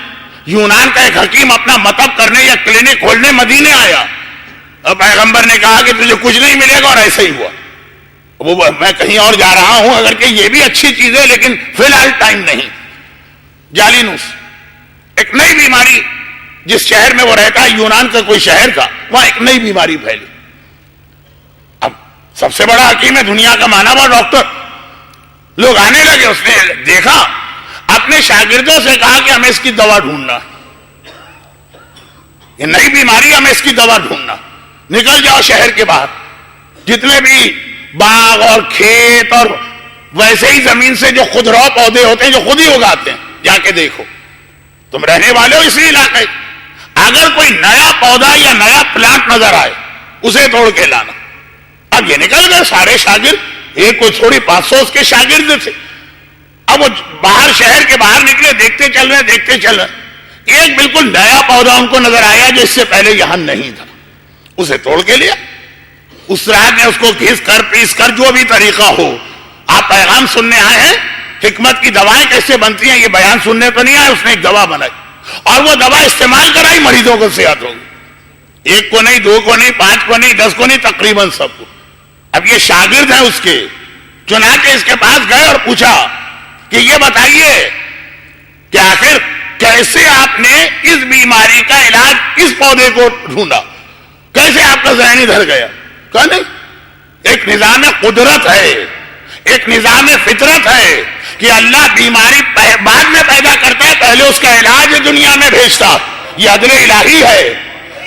یونان کا ایک حکیم اپنا مطب کرنے یا کلینک کھولنے مدینے آیا، اور پیغمبر نے کہا کہ تجھے کچھ نہیں ملے گا، اور ایسا ہی ہوا. وہ میں کہیں اور جا رہا ہوں، اگر کہ یہ بھی اچھی چیز ہے لیکن فی الحال ٹائم نہیں. جالینوس ایک نئی بیماری، جس شہر میں وہ رہتا ہے، یونان کا کوئی شہر تھا، وہاں ایک نئی بیماری پھیلی. اب سب سے بڑا حکیم ہے دنیا کا، مانا ہوا ڈاکٹر. لوگ آنے لگے، اس نے دیکھا، اپنے شاگردوں سے کہا کہ ہمیں اس کی دوا ڈھونڈنا، یہ نئی بیماری، ہمیں اس کی دوا ڈھونڈنا. نکل جاؤ شہر کے باہر، جتنے بھی باغ اور کھیت اور ویسے ہی زمین سے جو خودرو پودے ہوتے ہیں جو خود ہی اگاتے ہیں، جا کے دیکھو. تم رہنے والے ہو اسی علاقے، اگر کوئی نیا پودا یا نیا پلانٹ نظر آئے اسے توڑ کے لانا. اب یہ نکل گئے سارے شاگرد، ایک کوئی تھوڑی 500 اس کے شاگرد تھے. اب وہ باہر شہر کے باہر نکلے، دیکھتے چل رہے. ایک بالکل نیا پودا ان کو نظر آیا جو اس سے پہلے یہاں نہیں تھا، اسے توڑ کے لیا. اس رات نے اس کو گھس کر پیس کر، جو بھی طریقہ ہو. آپ پیغام سننے آئے ہیں، حکمت کی دوائیں کیسے بنتی ہیں یہ بیان سننے تو نہیں آئے. اس نے ایک دوا بنائی، اور وہ دوا استعمال کرائی مریضوں کو صحت ہوگی، ایک کو نہیں، دو کو نہیں، 5 کو نہیں، 10 کو نہیں، تقریباً سب کو۔ اب یہ شاگرد ہیں اس کے، چنانچہ اس کے پاس گئے اور پوچھا کہ یہ بتائیے کہ آخر کیسے آپ نے اس بیماری کا علاج اس پودے کو ڈھونڈا، کیسے آپ کا ذہن ادھر گیا؟ کہا نہیں، ایک نظام قدرت ہے، ایک نظام فطرت ہے کہ اللہ بیماری بعد میں پیدا کرتا ہے، پہلے اس کا علاج دنیا میں بھیجتا، یہ عدل الہی ہے۔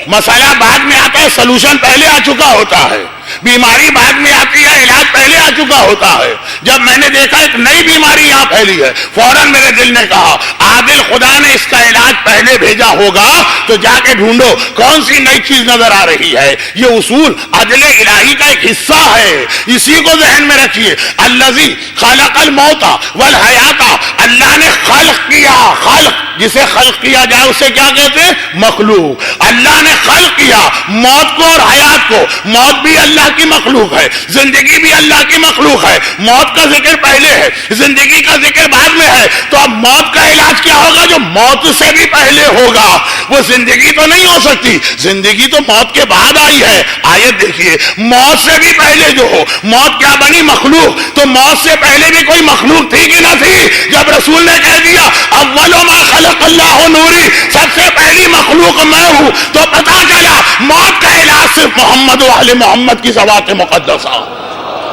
مسئلہ بعد میں آتا ہے، سلوشن پہلے آ چکا ہوتا ہے، بیماری بعد میں آتی ہے، علاج پہلے آ چکا ہوتا ہے۔ جب میں نے دیکھا ایک نئی بیماری یہاں پھیلی ہے، فوراً میرے دل نے کہا عادل خدا نے اس کا علاج پہلے بھیجا ہوگا تو جا کے ڈھونڈو کون سی نئی چیز نظر آ رہی ہے۔ یہ اصول عدل الہی کا ایک حصہ ہے، اسی کو ذہن میں رکھیے۔ الذی خلق الموت والحیات، اللہ نے خلق کیا، خلق جسے خلق کیا جائے اسے کیا کہتے ہیں؟ مخلوق۔ اللہ نے خلق کیا موت کو اور حیات کو، موت بھی اللہ کی مخلوق ہے، زندگی بھی اللہ کی مخلوق ہے۔ موت کا ذکر پہلے ہے، زندگی کا ذکر بعد میں ہے، تو اب موت کا علاج کیا ہوگا؟ جو موت سے بھی پہلے ہوگا، وہ زندگی تو نہیں ہو سکتی، زندگی تو موت کے بعد آئی ہے۔ آیت دیکھیے، موت سے بھی پہلے جو ہو، موت کیا بنی؟ مخلوق۔ تو موت سے پہلے بھی کوئی مخلوق تھی کہ نہ تھی؟ جب رسول نے کہہ دیا اول ما خلق اللہ نوری، سب سے پہلی مخلوق میں ہوں، تو پتا چلا موت کا علاج صرف محمد و اہل محمد کی ذوات مقدسہ۔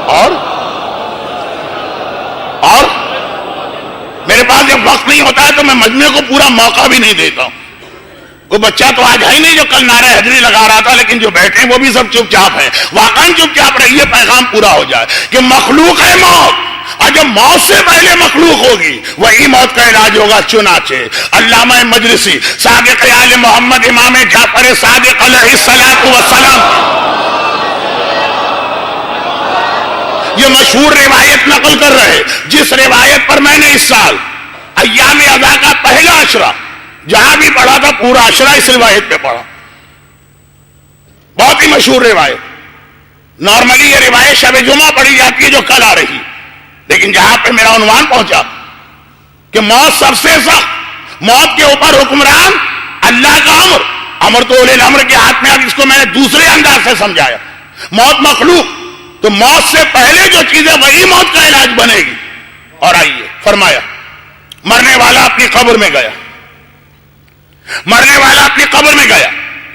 اور میرے پاس جب وقت نہیں ہوتا ہے تو میں مجمع کو پورا موقع بھی نہیں دیتا ہوں۔ وہ بچہ تو آج ہے ہی نہیں جو کل نعرہ حیدری لگا رہا تھا، لیکن جو بیٹھے ہیں وہ بھی سب چپ چاپ ہیں۔ واقعاً چپ چاپ رہیے، پیغام پورا ہو جائے کہ مخلوق ہے موت، اور جب موت سے پہلے مخلوق ہوگی وہی موت کا علاج ہوگا۔ چنانچہ علامہ مجلسی صادق آل محمد امام جعفر صادق علیہ الصلوۃ والسلام یہ مشہور روایت نقل کر رہے، جس روایت پر میں نے اس سال ایام اضحیٰ کا پہلا عشرہ جہاں بھی پڑھا تھا، پورا عشرہ اس روایت پہ پڑھا، بہت ہی مشہور روایت۔ نارملی یہ روایت شب جمعہ پڑھی جاتی ہے جو کل آ رہی، لیکن جہاں پہ میرا عنوان پہنچا کہ موت سب سے سخت، موت کے اوپر حکمران اللہ کا امر، امر تو اولے الامر کے ہاتھ میں، اب اس کو میں نے دوسرے انداز سے سمجھایا۔ موت مخلوق، تو موت سے پہلے جو چیزیں وہی موت کا علاج بنے گی۔ اور آئیے، فرمایا مرنے والا اپنی قبر میں گیا، مرنے والا اپنی قبر میں گیا،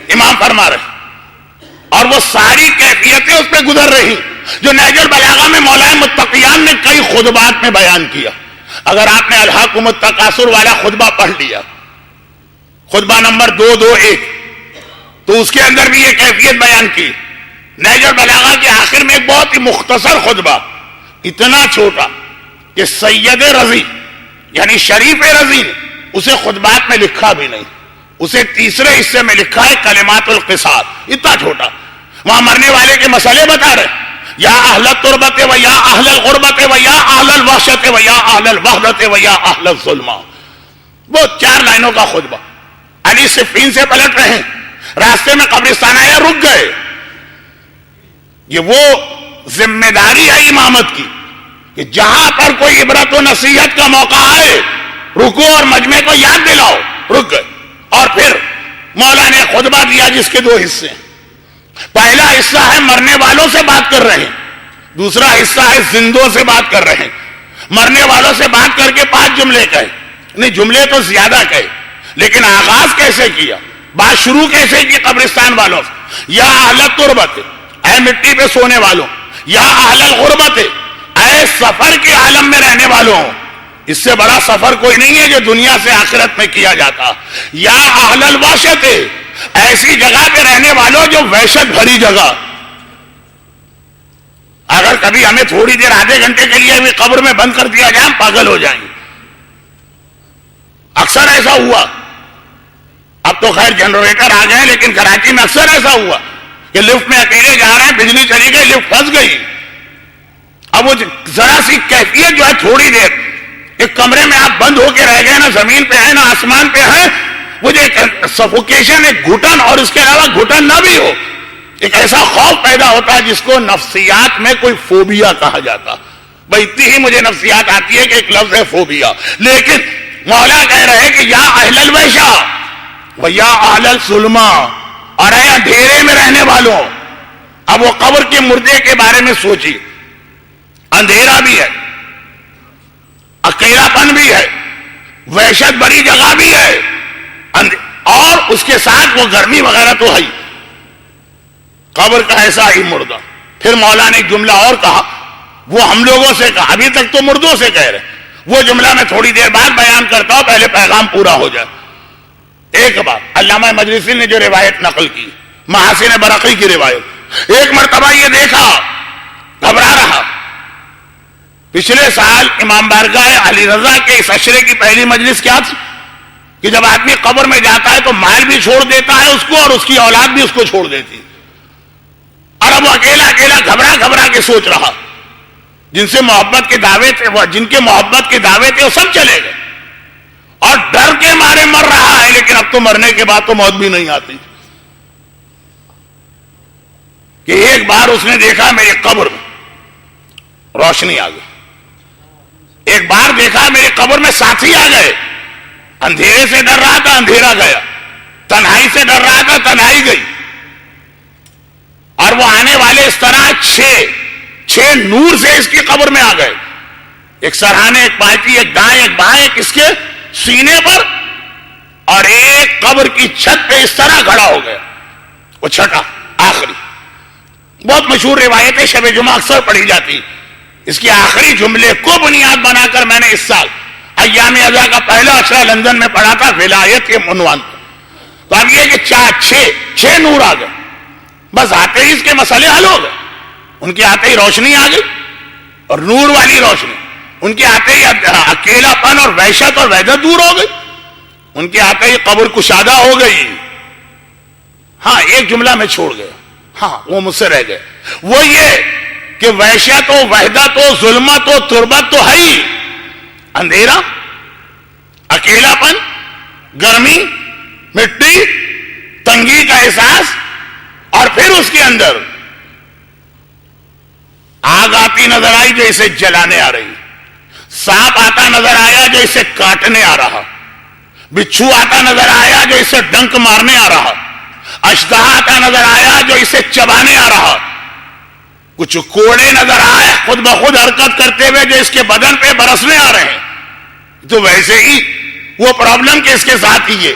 امام فرما رہے، اور وہ ساری کیفیتیں اس پہ گزر رہی جو نہج البلاغہ میں مولانا متقیان نے کئی خطبات میں بیان کیا۔ اگر آپ نے الہاکم التکاثر والا خطبہ پڑھ لیا، خطبہ نمبر 221، تو اس کے اندر بھی یہ کیفیت بیان کی۔ نہج البلاغہ کے آخر میں ایک بہت ہی مختصر خطبہ، اتنا چھوٹا کہ سید رضی یعنی شریف رضی نے اسے خطبات میں لکھا بھی نہیں، اسے تیسرے حصے میں لکھا ہے کلمات القصاص، اتنا چھوٹا۔ وہاں مرنے والے کے مسئلے بتا رہے، یا اہل التربت و یا اہل الغربت و یا اہل الوحشت و یا اہل الوحدت و یا اہل الظلم، وہ 4 لائنوں کا خطبہ۔ علی صفین سے پلٹ رہے ہیں، راستے میں قبرستان آیا، رک گئے۔ یہ وہ ذمہ داری ہے امامت کی کہ جہاں پر کوئی عبرت و نصیحت کا موقع آئے، رکو اور مجمع کو یاد دلاؤ، رک گئے۔ اور پھر مولا نے خطبہ دیا جس کے 2 حصے ہیں۔ پہلا حصہ ہے مرنے والوں سے بات کر رہے ہیں، دوسرا حصہ ہے زندوں سے بات کر رہے ہیں۔ مرنے والوں سے بات کر کے 5 جملے کہے، نہیں جملے تو زیادہ کہے، لیکن آغاز کیسے کیا، بات شروع کیسے کی قبرستان والوں سے؟ یا اہل التربت، اے مٹی پہ سونے والوں، یا اہل الغربت، اے سفر کے عالم میں رہنے والوں، اس سے بڑا سفر کوئی نہیں ہے جو دنیا سے آخرت میں کیا جاتا، یا اہل الوحشت، ایسی جگہ پہ رہنے والوں جو وحشت بھری جگہ۔ اگر کبھی ہمیں تھوڑی دیر آدھے گھنٹے کے لیے بھی قبر میں بند کر دیا جائے ہم پاگل ہو جائیں گے۔ اکثر ایسا ہوا، اب تو خیر جنریٹر آ گئے، لیکن کراچی میں اکثر ایسا ہوا کہ لفٹ میں اکیلے جا رہے ہیں، بجلی چلی گئی، لفٹ پھنس گئی۔ اب وہ ذرا سی کیفیت جو ہے، تھوڑی دیر ایک کمرے میں آپ بند ہو کے رہ گئے، نہ زمین پہ ہے نہ آسمان پہ ہے، وہ جو ایک سفوکیشن، ایک گھٹن، اور اس کے علاوہ گھٹن نہ بھی ہو، ایک ایسا خوف پیدا ہوتا ہے جس کو نفسیات میں کوئی فوبیا کہا جاتا۔ بھائی اتنی ہی مجھے نفسیات آتی ہے کہ ایک لفظ ہے فوبیا، لیکن مولا کہہ رہے کہ یا اہل الویشا و یا اہل الظلمہ، اور اے اندھیرے میں رہنے والوں. اب وہ قبر کے مردے کے بارے میں سوچیے، اندھیرا بھی ہے، اکیلا پن بھی ہے، وحشت بڑی جگہ بھی ہے، اور اس کے ساتھ وہ گرمی وغیرہ تو ہے. قبر کا ایسا ہی مردہ. پھر مولا نے جملہ اور کہا، وہ ہم لوگوں سے کہا، ابھی تک تو مردوں سے کہہ رہے، وہ جملہ میں تھوڑی دیر بعد بیان کرتا ہوں، پہلے پیغام پورا ہو جائے. ایک بات علامہ مجلسی نے جو روایت نقل کی، محاسن برقی کی روایت، ایک مرتبہ یہ دیکھا، گھبرا رہا. پچھلے سال امام بارگاہ علی رضا کے اس عشرے کی پہلی مجلس کیا تھی کہ جب آدمی قبر میں جاتا ہے تو مال بھی چھوڑ دیتا ہے اس کو، اور اس کی اولاد بھی اس کو چھوڑ دیتی. اور اب وہ اکیلا اکیلا گھبرا گھبرا کے سوچ رہا. جن سے محبت کے دعوے تھے، جن کے محبت کے دعوے تھے، وہ سب چلے گئے، اور ڈر کے مارے مر رہا ہے. لیکن اب تو مرنے کے بعد تو موت بھی نہیں آتی. کہ ایک بار اس نے دیکھا میری قبر میں روشنی آ گئی، ایک بار دیکھا میری قبر میں ساتھی آ گئے. اندھیرے سے ڈر رہا تھا، اندھیرا گیا. تنہائی سے ڈر رہا تھا، تنہائی گئی. اور وہ آنے والے اس طرح چھ نور سے اس کی قبر میں آ گئے. ایک سرہانے، ایک پائٹی، ایک دائیں، ایک بائیں، ایک اس کے سینے پر، اور ایک قبر کی چھت پہ اس طرح کھڑا ہو گیا. وہ چھٹا آخری بہت مشہور روایت ہے، شب جمعہ اکثر پڑھی جاتی. اس کے آخری جملے کو بنیاد بنا کر میں نے اس سال ایام اضحیٰ کا پہلا عشرہ لندن میں پڑھا تھا، ولایت کے عنوان پر. تو اب یہ کہ چھ نور آ گئے. بس آتے ہی اس کے مسئلے حل ہو گئے. ان کے آتے ہی روشنی آ گئی، اور نور والی روشنی. ان کے آتے ہی اکیلا پن اور وحشت اور وحدت دور ہو گئی. ان کے آتے ہی قبر کشادہ ہو گئی. ہاں ایک جملہ میں چھوڑ گیا، ہاں وہ مجھ سے رہ گئے. وہ یہ کہ وحشت و وحدت و ظلمت و تربت تو ہے ہی، اندھیرا، اکیلا پن، گرمی، مٹی، تنگی کا احساس، اور پھر اس کے اندر آگ آتی نظر آئی جو اسے جلانے آ رہی، سانپ آتا نظر آیا جو اسے کاٹنے آ رہا، بچھو آتا نظر آیا جو اسے ڈنک مارنے آ رہا، اشتہا آتا نظر آیا جو اسے چبانے آ رہا، کچھ کوڑے نظر آئے خود بخود حرکت کرتے ہوئے جو اس کے بدن پہ برسنے آ رہے ہیں. تو ویسے ہی وہ پرابلم کہ اس کے ساتھ ہی یہ.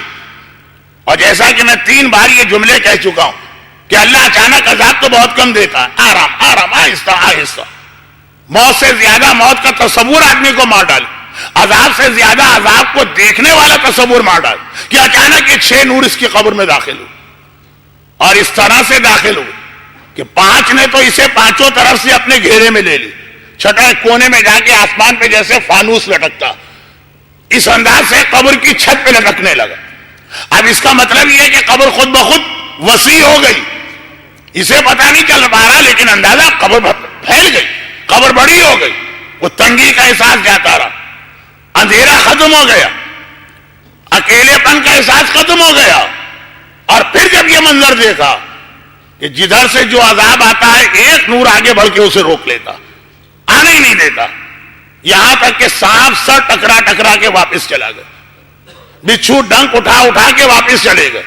اور جیسا کہ میں 3 بار یہ جملے کہہ چکا ہوں کہ اللہ اچانک عذاب تو بہت کم دیتا ہے، آرام آرام، آہستہ آہستہ. موت سے زیادہ موت کا تصور آدمی کو مار ڈالے، عذاب سے زیادہ عذاب کو دیکھنے والا تصور مار ڈالے. کہ اچانک یہ 6 نور اس کی قبر میں داخل ہو، اور اس طرح سے داخل ہو کہ 5 نے تو اسے 5 طرف سے اپنے گھیرے میں لے لی. چھٹا کونے میں جا کے آسمان پہ جیسے فانوس لٹکتا، اس انداز سے قبر کی چھت پہ لٹکنے لگا. اب اس کا مطلب یہ ہے کہ قبر خود بخود وسیع ہو گئی. اسے پتہ نہیں چل پا رہا، لیکن اندازہ قبر پھیل گئی، قبر بڑی ہو گئی. وہ تنگی کا احساس جاتا رہا، اندھیرا ختم ہو گیا، اکیلے پن کا احساس ختم ہو گیا. اور پھر جب یہ منظر دیکھا کہ جدھر سے جو عذاب آتا ہے ایک نور آگے بڑھ کے اسے روک لیتا، آنے ہی نہیں دیتا. یہاں تک کہ سانپ سر ٹکرا ٹکرا کے واپس چلا گیا، بچھو ڈنک اٹھا اٹھا کے واپس چلے گئے،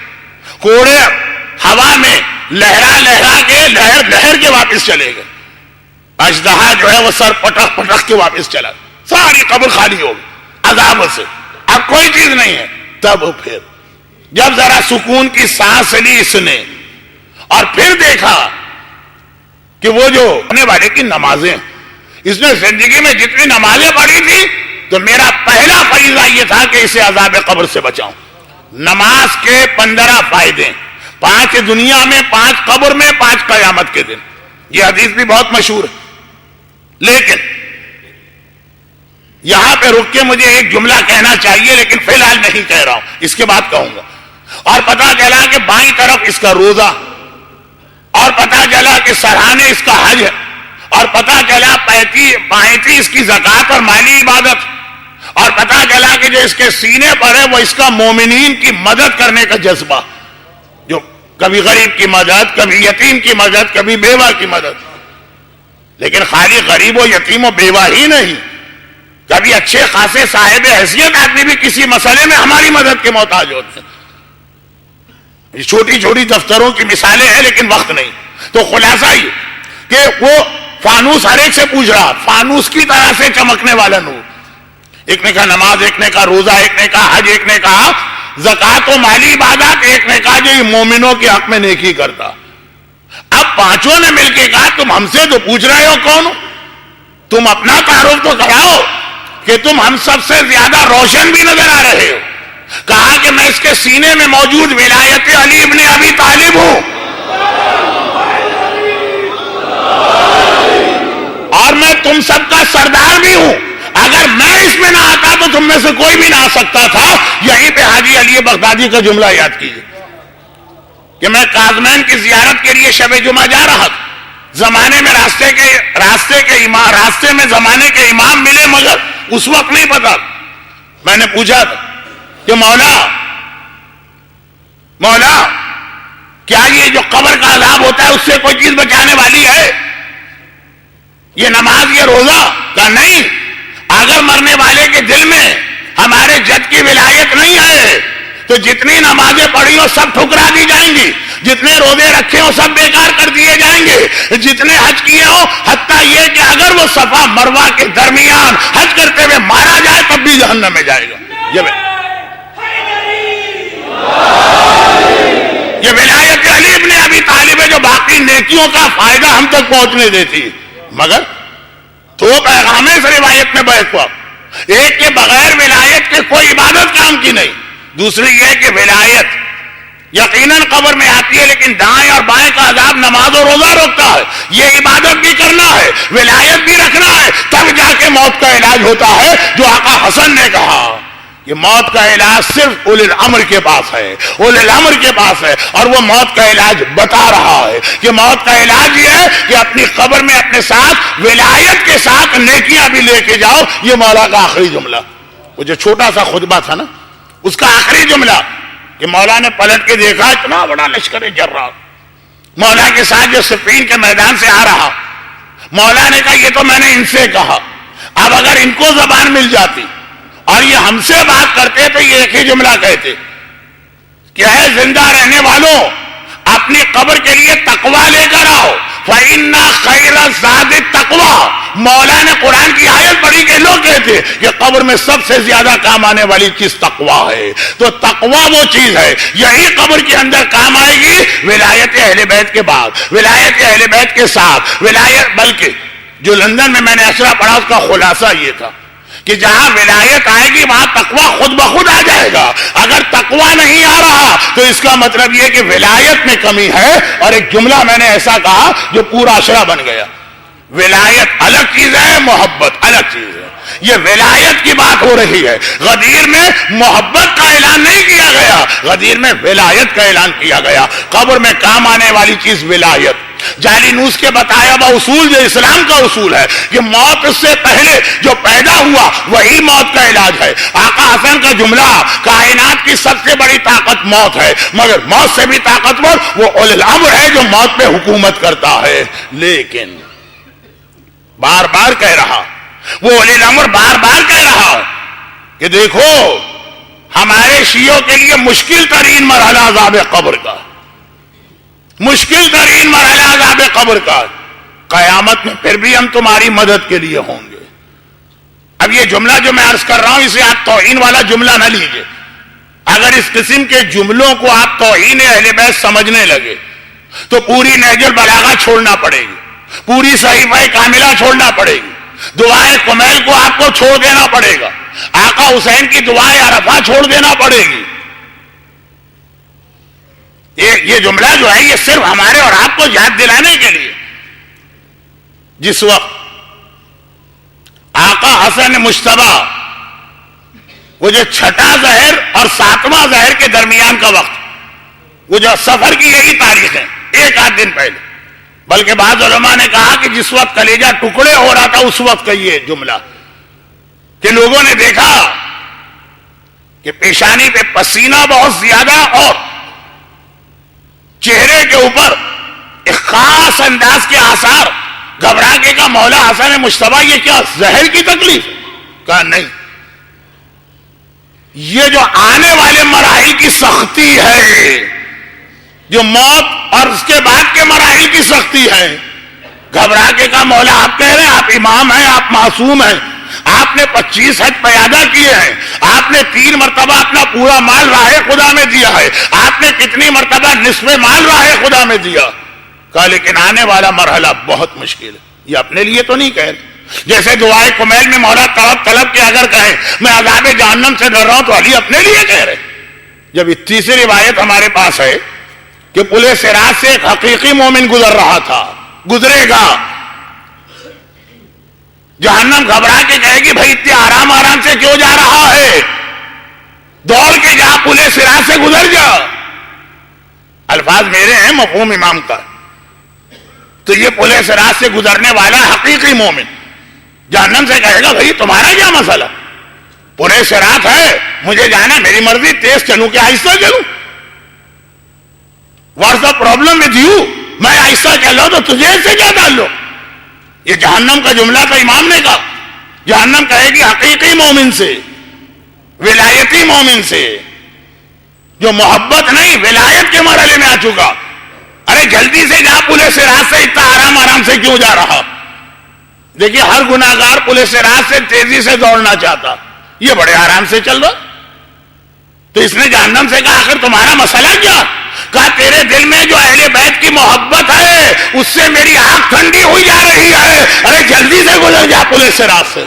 کوڑے ہوا میں لہرا لہرا کے لہر کے واپس چلے گئے، اژدہا جو ہے وہ سر پٹک پٹک کے واپس چلا گیا. ساری قبر خالی ہو گئی عذاب سے، اب کوئی چیز نہیں ہے. تب پھر جب ذرا سکون کی سانس لی اس نے، اور پھر دیکھا کہ وہ جو ہونے والے کی نمازیں، اس نے زندگی میں جتنی نمازیں پڑھی تھی تو میرا پہلا فریضہ یہ تھا کہ اسے عذاب قبر سے بچاؤں. نماز کے 15 فائدے، 5 دنیا میں، 5 قبر میں، 5 قیامت کے دن. یہ حدیث بھی بہت مشہور ہے. لیکن یہاں پہ رک کے مجھے ایک جملہ کہنا چاہیے، لیکن فی الحال نہیں کہہ رہا ہوں، اس کے بعد کہوں گا. اور پتا چلا کہ بائیں طرف اس کا روزہ، اور پتا چلا کہ سرہانے اس کا حج ہے، اور پتا چلا پائتی اس کی زکوٰۃ اور مالی عبادت، اور پتا چلا کہ جو اس کے سینے پر ہے وہ اس کا مومنین کی مدد کرنے کا جذبہ، جو کبھی غریب کی مدد، کبھی یتیم کی مدد، کبھی بیوہ کی مدد. لیکن خالی غریب و یتیم و بیوہ ہی نہیں، کبھی اچھے خاصے صاحب حیثیت آدمی بھی کسی مسئلے میں ہماری مدد کے محتاج ہوتے ہیں. چھوٹی چھوٹی دفتروں کی مثالیں ہیں لیکن وقت نہیں. تو خلاصہ یہ کہ وہ فانوس ہر ایک سے پوچھ رہا, فانوس کی طرح سے چمکنے والا نور. ایک نے کہا نماز, ایک نے کہا روزہ, ایک نے کہا حج, ایک نے کہا زکات و مالی عبادات, ایک نے کہا جو یہ مومنوں کے حق میں نیکی کرتا. اب پانچوں نے مل کے کہا تم ہم سے جو پوچھ رہے ہو کون ہو, تم اپنا تعارف تو کراؤ کہ تم ہم سب سے زیادہ روشن بھی نظر آ رہے ہو. کہا کہ میں اس کے سینے میں موجود ولایت علی ابن ابی طالب ہوں, اور میں تم سب کا سردار بھی ہوں. اگر میں اس میں نہ آتا تو تم میں سے کوئی بھی نہ آ سکتا تھا. یہیں پہ حاجی علی بغدادی کا جملہ یاد کیجیے کہ میں کاظمین کی زیارت کے لیے شب جمعہ جا رہا تھا. زمانے میں راستے میں زمانے کے امام ملے, مگر اس وقت نہیں پتا. میں نے پوچھا تھا کہ مولا کیا یہ جو قبر کا عذاب ہوتا ہے اس سے کوئی چیز بچانے والی ہے؟ یہ نماز, یہ روزہ؟ کہا نہیں. اگر مرنے والے کے دل میں ہمارے جد کی ولایت نہیں ہے تو جتنی نمازیں پڑھی ہو سب ٹھکرا دی جائیں گی, جتنے روزے رکھے ہو سب بیکار کر دیے جائیں گے, جتنے حج کیے ہو, حتیٰ یہ کہ اگر وہ صفا مروہ کے درمیان حج کرتے ہوئے مارا جائے تب بھی جہنم میں جائے گا. یہ ولایت علی ابن ابی طالب ہے جو باقی نیکیوں کا فائدہ ہم تک پہنچنے دیتی ہے. مگر تو پیغام اس روایت میں بیت ہوا, ایک کے بغیر ولایت کے کوئی عبادت کام کی نہیں. دوسری یہ کہ ولایت یقیناً قبر میں آتی ہے لیکن دائیں اور بائیں کا عذاب نماز و روزہ روکتا ہے. یہ عبادت بھی کرنا ہے, ولایت بھی رکھنا ہے, تب جا کے موت کا علاج ہوتا ہے. جو آقا حسن نے کہا کہ موت کا علاج صرف اولی الامر کے پاس ہے, اولی الامر کے پاس ہے, اور وہ موت کا علاج بتا رہا ہے کہ موت کا علاج یہ ہے کہ اپنی قبر میں اپنے ساتھ ولایت کے ساتھ نیکیاں بھی لے کے جاؤ. یہ مولا کا آخری جملہ, وہ جو چھوٹا سا خطبہ تھا نا اس کا آخری جملہ کہ مولا نے پلٹ کے دیکھا اتنا بڑا لشکر جرار مولا کے ساتھ جو صفین کے میدان سے آ رہا. مولا نے کہا یہ تو میں نے ان سے کہا, اب اگر ان کو زبان مل جاتی اور یہ ہم سے بات کرتے تو یہ ایک ہی جملہ کہتے کہ اے زندہ رہنے والوں اپنی قبر کے لیے تقوی لے کر آؤ. فَإِنَّ خَيْرَ الزَّادِ التَّقْوَىٰ. مولا نے قرآن کی آیت پڑھی کہ لوگ کہتے کہ قبر میں سب سے زیادہ کام آنے والی چیز تقوی ہے. تو تقوی وہ چیز ہے, یہی قبر کے اندر کام آئے گی ولایت اہل بیت کے بعد, ولایت اہل بیت کے ساتھ ولایت. بلکہ جو لندن میں نے اشرا پڑھا اس کا خلاصہ یہ تھا کہ جہاں ولایت آئے گی وہاں تقوی خود بخود آ جائے گا. اگر تقوی نہیں آ رہا تو اس کا مطلب یہ کہ ولایت میں کمی ہے. اور ایک جملہ میں نے ایسا کہا جو پورا اشرا بن گیا. ولایت الگ چیز ہے, محبت الگ چیز ہے. یہ ولایت کی بات ہو رہی ہے. غدیر میں محبت کا اعلان نہیں کیا گیا, غدیر میں ولایت کا اعلان کیا گیا. قبر میں کام آنے والی چیز ولایت. جالینوس کے بتایا ہوا اصول جو اسلام کا اصول ہے کہ موت سے پہلے جو پیدا ہوا وہی موت کا علاج ہے. آقا حسن کا جملہ کائنات کی سب سے بڑی طاقت موت ہے, مگر موت سے بھی طاقتور وہ اولی الامر ہے جو موت پہ حکومت کرتا ہے. لیکن بار بار کہہ رہا, وہ اولی الامر بار بار کہہ رہا کہ دیکھو ہمارے شیعوں کے لیے مشکل ترین مرحلہ عذاب قبر کا, مشکل ترین مرحلہ عذاب قبر کا. قیامت میں پھر بھی ہم تمہاری مدد کے لیے ہوں گے. اب یہ جملہ جو میں عرض کر رہا ہوں اسے آپ توہین والا جملہ نہ لیجئے. اگر اس قسم کے جملوں کو آپ توہین اہل بیت سمجھنے لگے تو پوری نہج البلاغہ چھوڑنا پڑے گی, پوری صحیفہ کاملہ چھوڑنا پڑے گی, دعائے کمیل کو آپ کو چھوڑ دینا پڑے گا, آقا حسین کی دعائے عرفہ چھوڑ دینا پڑے گی. یہ جملہ جو ہے یہ صرف ہمارے اور آپ کو یاد دلانے کے لیے. جس وقت آقا حسن مجتبی وہ جو چھٹا ظہر اور ساتواں ظہر کے درمیان کا وقت, وہ جو سفر کی یہی تاریخ ہے, ایک آدھ دن پہلے. بلکہ بعض علماء نے کہا کہ جس وقت کلیجہ ٹکڑے ہو رہا تھا اس وقت کا یہ جملہ کہ لوگوں نے دیکھا کہ پیشانی پہ پسینہ بہت زیادہ اور چہرے کے اوپر ایک خاص انداز کے آثار. گھبرا کے کا مولا حسن مجتبی یہ کیا زہر کی تکلیف, کہا نہیں، یہ جو آنے والے مراحل کی سختی ہے، جو موت اور اس کے بعد کے مراحل کی سختی ہے، گھبرا کے کہا مولا آپ کہہ رہے ہیں آپ امام ہیں، آپ معصوم ہیں، آپ نے 25 حج پیادہ کیے ہیں، آپ نے 3 مرتبہ اپنا پورا مال راہ خدا میں دیا ہے، آپ نے کتنی مرتبہ نصف مال راہ خدا میں دیا. کہا لیکن آنے والا مرحلہ بہت مشکل ہے. یہ اپنے لیے تو نہیں کہہ رہے، جیسے دعائے کمیل میں مولا طلب کے اگر کہیں میں عذاب جہنم سے ڈر رہا ہوں، تو علی اپنے لیے کہہ رہے. جب تیسری روایت ہمارے پاس ہے کہ پل صراط سے ایک حقیقی مومن گزر رہا تھا، گزرے گا، جہنم گھبرا کے کہے گی بھائی اتنے آرام سے کیوں جا رہا ہے، دوڑ کے جا پل صراط سے گزر جا. الفاظ میرے ہیں، مفہوم امام کا. تو یہ پل صراط سے گزرنے والا حقیقی مومن جہنم سے کہے گا بھائی تمہارا کیا مسئلہ، پل صراط ہے، مجھے جانا، میری مرضی، تیز چلوں کہ آہستہ چلوں، what's the problem with you, میں آہستہ چل رہا ہوں تو تجھے اس سے کیا تعلق. یہ جہنم کا جملہ تھا، امام نے کہا. جہنم کہے گی حقیقی مومن سے، ولایتی مومن سے، جو محبت نہیں ولایت کے مرحلے میں آ چکا. ارے جلدی سے جا پل صراط سے، اتنا آرام سے کیوں جا رہا. دیکھیے ہر گناہگار پل صراط سے تیزی سے دوڑنا چاہتا، یہ بڑے آرام سے چل رہا. تو اس نے جہنم سے کہا آخر تمہارا مسئلہ کیا. کہا تیرے دل میں جو اہل بیت کی محبت ہے اس سے میری آنکھ ٹھنڈی ہوئی جا رہی ہے، ارے جلدی سے گزر جا پل صراط سے.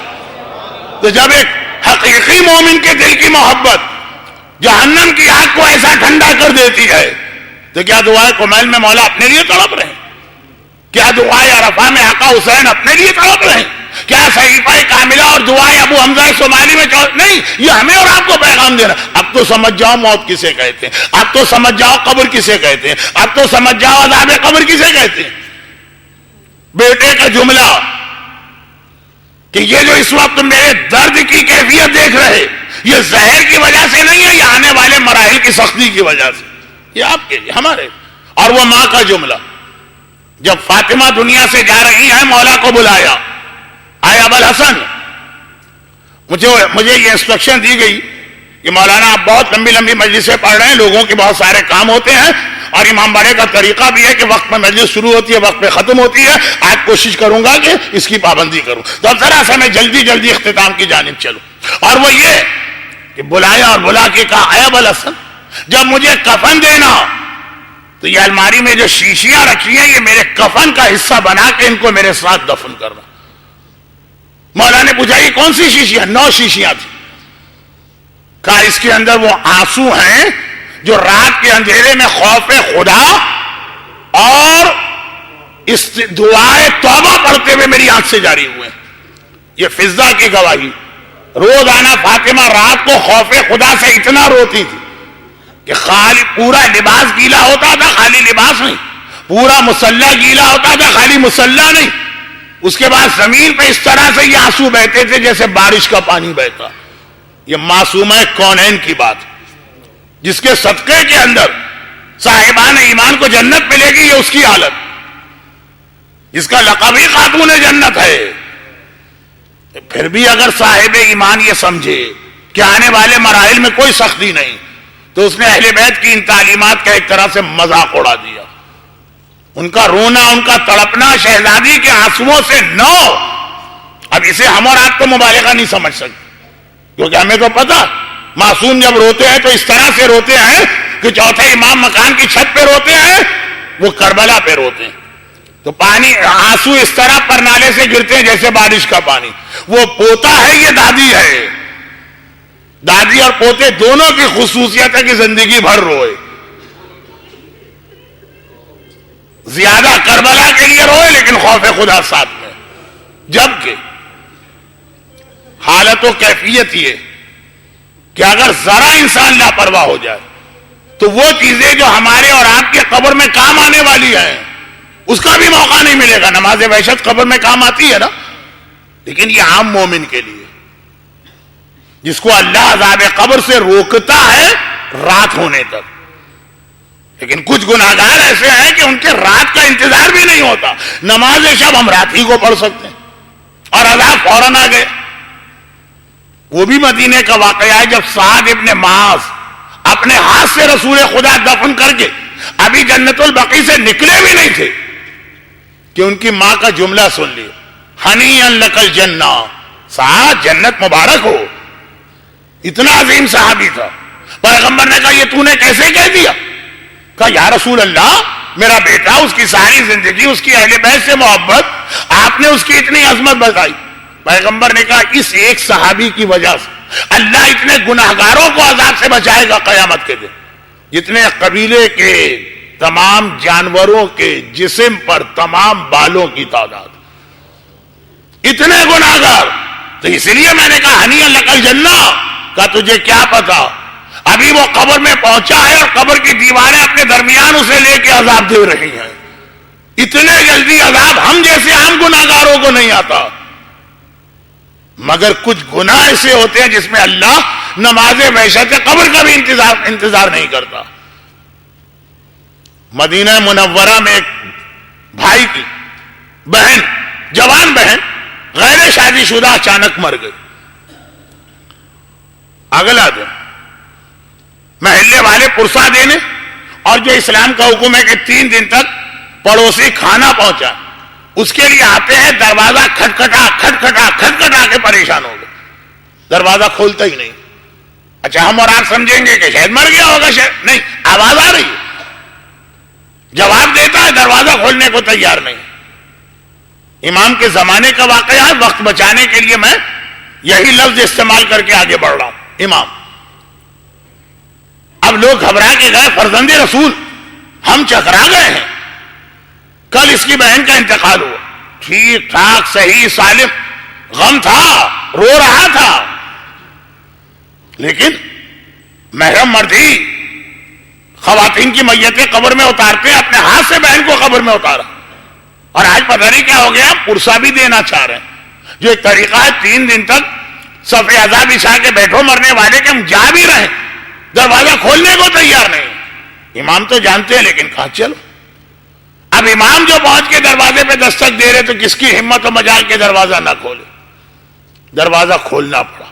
تو جب ایک حقیقی مومن کے دل کی محبت جہنم کی آگ کو ایسا ٹھنڈا کر دیتی ہے، تو کیا دعائے کمیل میں مولا اپنے لیے تڑپ رہے ہیں؟ کیا دعائے عرفہ میں آقا حسین اپنے لیے تڑپ رہے ہیں؟ کیا صحیفہ کاملہ اور دعائے ابو حمزہ صومالی میں نہیں، یہ ہمیں اور آپ کو پیغام دے رہا. اب تو سمجھ جاؤ موت کسے کہتے ہیں، اب تو سمجھ جاؤ قبر کسے کہتے ہیں، اب تو سمجھ جاؤ عذاب قبر کسے کہتے ہیں. بیٹے کا جملہ کہ یہ جو اس وقت میرے درد کی کیفیت دیکھ رہے، یہ زہر کی وجہ سے نہیں ہے، یہ آنے والے مراحل کی سختی کی وجہ سے. یہ آپ کے لیے، ہمارے. اور وہ ماں کا جملہ جب فاطمہ دنیا سے جا رہی ہیں، مولا کو بلایا، آئے ابوالحسن، مجھے یہ انسٹرکشن دی گئی کہ مولانا آپ بہت لمبی لمبی مجلسیں پڑھ رہے ہیں، لوگوں کے بہت سارے کام ہوتے ہیں، اور امام باڑے کا طریقہ بھی ہے کہ وقت میں مجلس شروع ہوتی ہے وقت پہ ختم ہوتی ہے. آج کوشش کروں گا کہ اس کی پابندی کروں، تو اب ذرا سا میں جلدی اختتام کی جانب چلوں. اور وہ یہ کہ بلایا اور بلا کے کہا اے ابوالحسن، جب مجھے کفن دینا تو یہ الماری میں جو شیشیاں رکھی ہیں یہ میرے کفن کا حصہ بنا کے ان کو میرے ساتھ دفن کرنا. مولا نے پوچھا یہ کون سی شیشیاں؟ 9 شیشیاں تھیں. کہا اس کے اندر وہ آنسو ہیں جو رات کے اندھیرے میں خوف خدا اور اس دعائے توبہ پڑھتے ہوئے میری آنکھ سے جاری ہوئے. یہ فضہ کی گواہی. روزانہ فاطمہ رات کو خوف خدا سے اتنا روتی تھی کہ خالی پورا لباس گیلا ہوتا تھا، خالی لباس نہیں، پورا مسلح گیلا ہوتا تھا، خالی مسلح نہیں. اس کے بعد زمین پہ اس طرح سے یہ آنسو بہتے تھے جیسے بارش کا پانی بہتا. یہ معصومہ کونین کی بات، جس کے صدقے کے اندر صاحبان ایمان کو جنت ملے گی، یہ اس کی حالت، جس کا لقب ہی خاتون جنت ہے. پھر بھی اگر صاحب ایمان یہ سمجھے کہ آنے والے مراحل میں کوئی سختی نہیں، تو اس نے اہل بیت کی ان تعلیمات کا ایک طرح سے مذاق اڑا دیا. ان کا رونا، ان کا تڑپنا شہزادی کے آنسوؤں سے نو. اب اسے ہم اور آپ تو مبالغہ نہیں سمجھ سکتے، کیونکہ ہمیں تو پتا معصوم جب روتے ہیں تو اس طرح سے روتے ہیں کہ چوتھے امام مکان کی چھت پہ روتے ہیں، وہ کربلا پہ روتے ہیں. تو پانی آنسو اس طرح پر نالے سے گرتے ہیں جیسے بارش کا پانی. وہ پوتا ہے، یہ دادی ہے. دادی اور پوتے دونوں کی خصوصیت ہے کہ زندگی بھر روئے. زیادہ کربلا کے لیے روئے لیکن خوف خدا ساتھ میں. جبکہ حالت و کیفیت یہ کہ اگر ذرا انسان لاپرواہ ہو جائے تو وہ چیزیں جو ہمارے اور آپ کے قبر میں کام آنے والی ہیں اس کا بھی موقع نہیں ملے گا. نماز وحشت قبر میں کام آتی ہے نا، لیکن یہ عام مومن کے لیے جس کو اللہ عذاب قبر سے روکتا ہے رات ہونے تک. لیکن کچھ گناہگار ایسے ہیں کہ ان کے رات کا انتظار بھی نہیں ہوتا. نماز شب ہم رات ہی کو پڑھ سکتے ہیں اور عذاب فوراً آ گئے. وہ بھی مدینے کا واقعہ ہے جب سعد ابن معاذ اپنے ہاتھ سے رسول خدا دفن کر کے ابھی جنت البقیع سے نکلے بھی نہیں تھے کہ ان کی ماں کا جملہ سن لیا، ہنیئا لک الجنہ، سعد جنت مبارک ہو. اتنا عظیم صحابی تھا. پیغمبر نے کہا یہ تو نے کیسے کہہ دیا؟ کہا یا رسول اللہ، میرا بیٹا، اس کی ساری زندگی، اس کی اہل بیت سے محبت، آپ نے اس کی اتنی عظمت بتائی. پیغمبر نے کہا اس ایک صحابی کی وجہ سے اللہ اتنے گناہگاروں کو عذاب سے بچائے گا قیامت کے دن، جتنے قبیلے کے تمام جانوروں کے جسم پر تمام بالوں کی تعداد، اتنے گناہگار. تو اس لیے میں نے کہا ہنیئا لک الجنہ. کہا تجھے کیا پتا، ابھی وہ قبر میں پہنچا ہے اور قبر کی دیواریں اپنے درمیان اسے لے کے عذاب دے رہی ہیں. اتنے جلدی عذاب ہم جیسے عام گناہگاروں کو نہیں آتا، مگر کچھ گناہ ایسے ہوتے ہیں جس میں اللہ نماز وحشت قبر کا بھی انتظار نہیں کرتا. مدینہ منورہ میں ایک بھائی کی بہن، جوان بہن، غیر شادی شدہ، اچانک مر گئی. اگلا دن محلے والے پرسا دینے، اور جو اسلام کا حکم ہے کہ 3 دن تک پڑوسی کھانا پہنچا، اس کے لیے آتے ہیں. دروازہ کھٹکھٹا کے پریشان ہو گئے، دروازہ کھولتا ہی نہیں. اچھا ہم اور آپ سمجھیں گے کہ شاید مر گیا ہوگا، شاید نہیں، آواز آ رہی ہے، جواب دیتا ہے، دروازہ کھولنے کو تیار نہیں. امام کے زمانے کا واقعہ ہے، وقت بچانے کے لیے میں یہی لفظ استعمال کر کے آگے بڑھ رہا ہوں. امام. اب لوگ گھبرا کے گئے، فرزند رسول ہم چکرا گئے ہیں، کل اس کی بہن کا انتقال ہوا، ٹھیک ٹھاک صحیح سالم، غم تھا، رو رہا تھا، لیکن محرم مردی خواتین کی میتیں قبر میں اتارتے ہیں، اپنے ہاتھ سے بہن کو قبر میں اتارا. اور آج پتہ نہیں کیا ہو گیا، پرسا بھی دینا چاہ رہے ہیں. جو ایک طریقہ ہے 3 دن تک صف عذاب بچھا کے بیٹھو مرنے والے کہ ہم جا بھی رہے ہیں، دروازہ کھولنے کو تیار نہیں. امام تو جانتے ہیں، لیکن کہا چلو. اب امام جو پہنچ کے دروازے پہ دستک دے رہے تو کس کی ہمت و مجال کے دروازہ نہ کھولے. دروازہ کھولنا پڑا،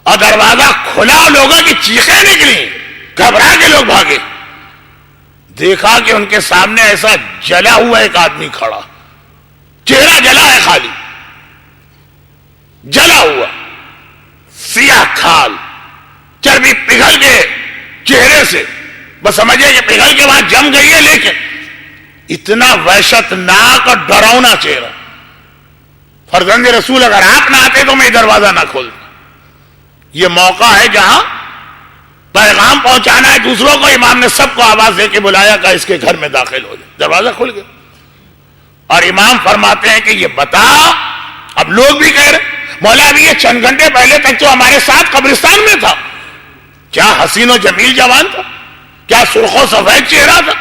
اور دروازہ کھلا، لوگوں کی چیخیں نکلی، گھبرا کے لوگ بھاگے. دیکھا کہ ان کے سامنے ایسا جلا ہوا ایک آدمی کھڑا، چہرہ جلا ہے، خالی جلا ہوا، سیاہ کھال، چربی پگھل کے چہرے سے، بس سمجھے کہ پگھل کے بعد جم گئی ہے، لیکن اتنا وحشت ناک اور ڈراؤنا چہرہ. فرزند رسول اگر آپ نہ آتے تو میں دروازہ نہ کھولتا. یہ موقع ہے جہاں پیغام پہنچانا ہے دوسروں کو. امام نے سب کو آواز دے کے بلایا کہ اس کے گھر میں داخل ہو جائے. دروازہ کھل گیا، اور امام فرماتے ہیں کہ یہ بتا. اب لوگ بھی کہہ رہے مولا ابھی یہ چند گھنٹے پہلے تک تو ہمارے ساتھ قبرستان میں تھا، کیا حسین و جمیل جوان تھا، کیا سرخ و سفید چہرہ تھا.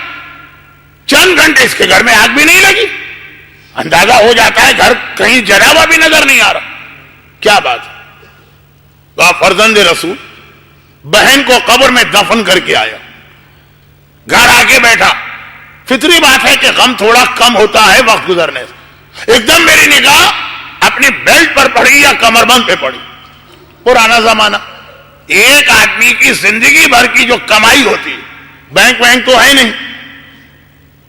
چند گھنٹے اس کے گھر میں آگ بھی نہیں لگی. اندازہ ہو جاتا ہے گھر کہیں جلا ہوا بھی نظر نہیں آ رہا. کیا بات ہے. تو آپ فرزند رسول بہن کو قبر میں دفن کر کے آیا، گھر آ کے بیٹھا. فطری بات ہے کہ غم تھوڑا کم ہوتا ہے وقت گزرنے سے. ایک دم میری نگاہ اپنی بیلٹ پر پڑی یا کمر بند پہ پڑی. پرانا زمانہ، ایک آدمی کی زندگی بھر کی جو کمائی ہوتی، بینک وینک تو ہے نہیں،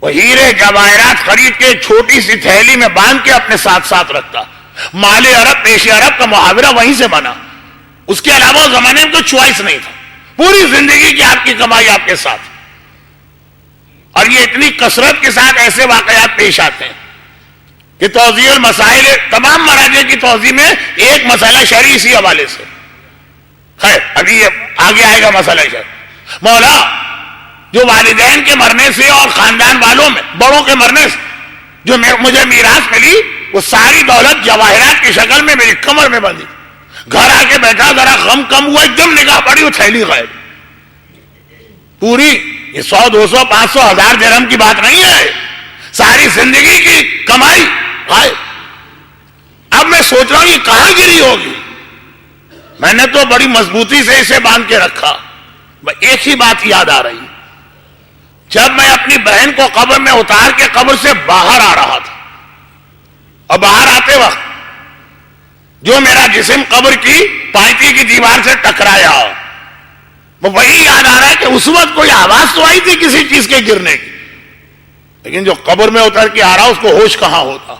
وہ ہیرے جواہرات خرید کے چھوٹی سی تھیلی میں باندھ کے اپنے ساتھ ساتھ رکھتا. مال عرب پیش عرب کا محاورہ وہیں سے بنا. اس کے علاوہ زمانے میں کوئی چوائس نہیں تھا. پوری زندگی کی آپ کی کمائی آپ کے ساتھ. اور یہ اتنی کثرت کے ساتھ ایسے واقعات پیش آتے ہیں کہ توضیح المسائل، تمام مراجع کی توضیح میں ایک مسئلہ شرعی اسی حوالے سے. خیر ابھی یہ آگے آئے گا مسئلہ شرعی. مولا جو والدین کے مرنے سے اور خاندان والوں میں بڑوں کے مرنے سے جو مجھے میراث ملی، وہ ساری دولت جواہرات کی شکل میں میری کمر میں بندھی. گھر آ کے بیٹھا، ذرا غم کم ہوا، ایک دم نگاہ پڑی، وہ تھیلی غائب. پوری یہ 100 200 500 1000 درہم کی بات نہیں ہے، ساری زندگی کی کمائی غائب. اب میں سوچ رہا ہوں یہ کہاں گری ہوگی. میں نے تو بڑی مضبوطی سے اسے باندھ کے رکھا. ایک ہی بات یاد آ رہی، جب میں اپنی بہن کو قبر میں اتار کے قبر سے باہر آ رہا تھا، اور باہر آتے وقت جو میرا جسم قبر کی پائتی کی دیوار سے ٹکرایا، وہ وہی یاد آ رہا ہے کہ اس وقت کوئی آواز تو آئی تھی کسی چیز کے گرنے کی، لیکن جو قبر میں اتر کے آ رہا اس کو ہوش کہاں ہوتا۔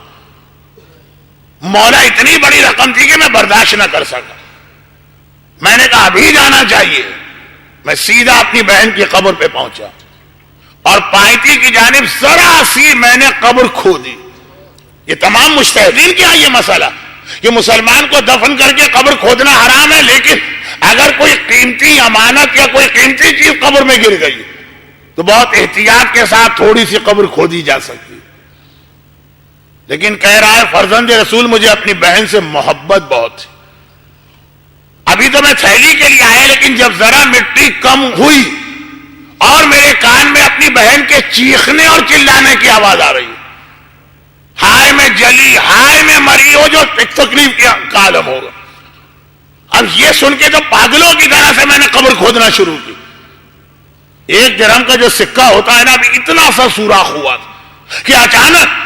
مولا اتنی بڑی رقم تھی کہ میں برداشت نہ کر سکا، میں نے کہا ابھی جانا چاہیے۔ میں سیدھا اپنی بہن کی قبر پہ پہنچا اور پائتی کی جانب ذرا سی میں نے قبر کھو دی۔ یہ تمام مجتہدین کیا یہ مسئلہ کہ مسلمان کو دفن کر کے قبر کھودنا حرام ہے، لیکن اگر کوئی قیمتی امانت یا کوئی قیمتی چیز قبر میں گر گئی تو بہت احتیاط کے ساتھ تھوڑی سی قبر کھودی جا سکتی۔ لیکن کہہ رہا ہے فرزند رسول مجھے اپنی بہن سے محبت بہت تھی، ابھی تو میں تھیلی کے لیے آیا، لیکن جب ذرا مٹی کم ہوئی اور میرے کان میں اپنی بہن کے چیخنے اور چلانے کی آواز آ رہی ہے، ہائے میں جلی، ہائے میں مری، ہو جو تکلیف کا عالم ہوگا۔ اب یہ سن کے تو پاگلوں کی طرح سے میں نے قبر کھودنا شروع کی۔ 1 درہم کا جو سکہ ہوتا ہے نا، ابھی اتنا سا سوراخ ہوا تھا کہ اچانک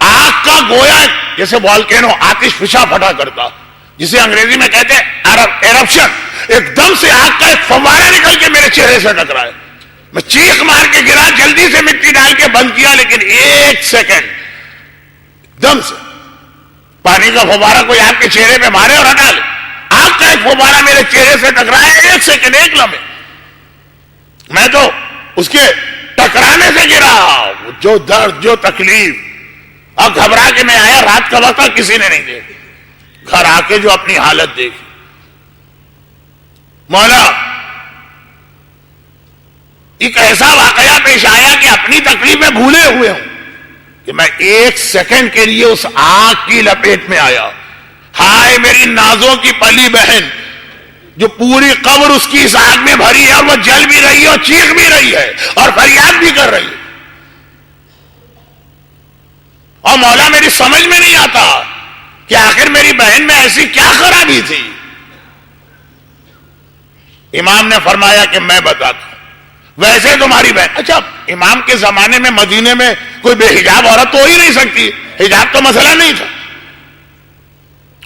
آگ کا گویا جیسے والکینو آتش فشاں پھٹا کرتا، جسے انگریزی میں کہتے ہیں ایرپشن، ایک دم سے آگ کا ایک فوارہ نکل کے میرے چہرے سے ٹکرایا۔ میں چیخ مار کے گرا، جلدی سے مٹی ڈال کے بند کیا، لیکن 1 سیکنڈ دم سے پانی کا فوارہ کوئی آپ کے چہرے پہ مارے اور ہٹا لے، آگ کا ایک فوارہ میرے چہرے سے ٹکرایا، 1 سیکنڈ، 1 لمحے میں تو اس کے ٹکرانے سے گرا۔ جو درد، جو تکلیف، اور گھبرا کے میں آیا، رات کا وقت کسی نے نہیں دیکھا، گھر آ کے جو اپنی حالت دیکھی۔ مولا ایک ایسا واقعہ پیش آیا کہ اپنی تکلیف میں بھولے ہوئے ہوں کہ میں 1 سیکنڈ کے لیے اس آگ کی لپیٹ میں آیا۔ ہائے میری نازوں کی پلی بہن، جو پوری قبر اس کی اس آگ میں بھری ہے، اور وہ جل بھی رہی ہے اور چیخ بھی رہی ہے اور فریاد بھی کر رہی ہے، اور مولا میری سمجھ میں نہیں آتا کہ آخر میری بہن میں ایسی کیا خرابی تھی۔ امام نے فرمایا کہ میں بتاتا ہوں، ویسے تمہاری بہن، اچھا امام کے زمانے میں مدینے میں کوئی بے حجاب عورت تو ہو ہی نہیں سکتی، حجاب تو مسئلہ نہیں تھا،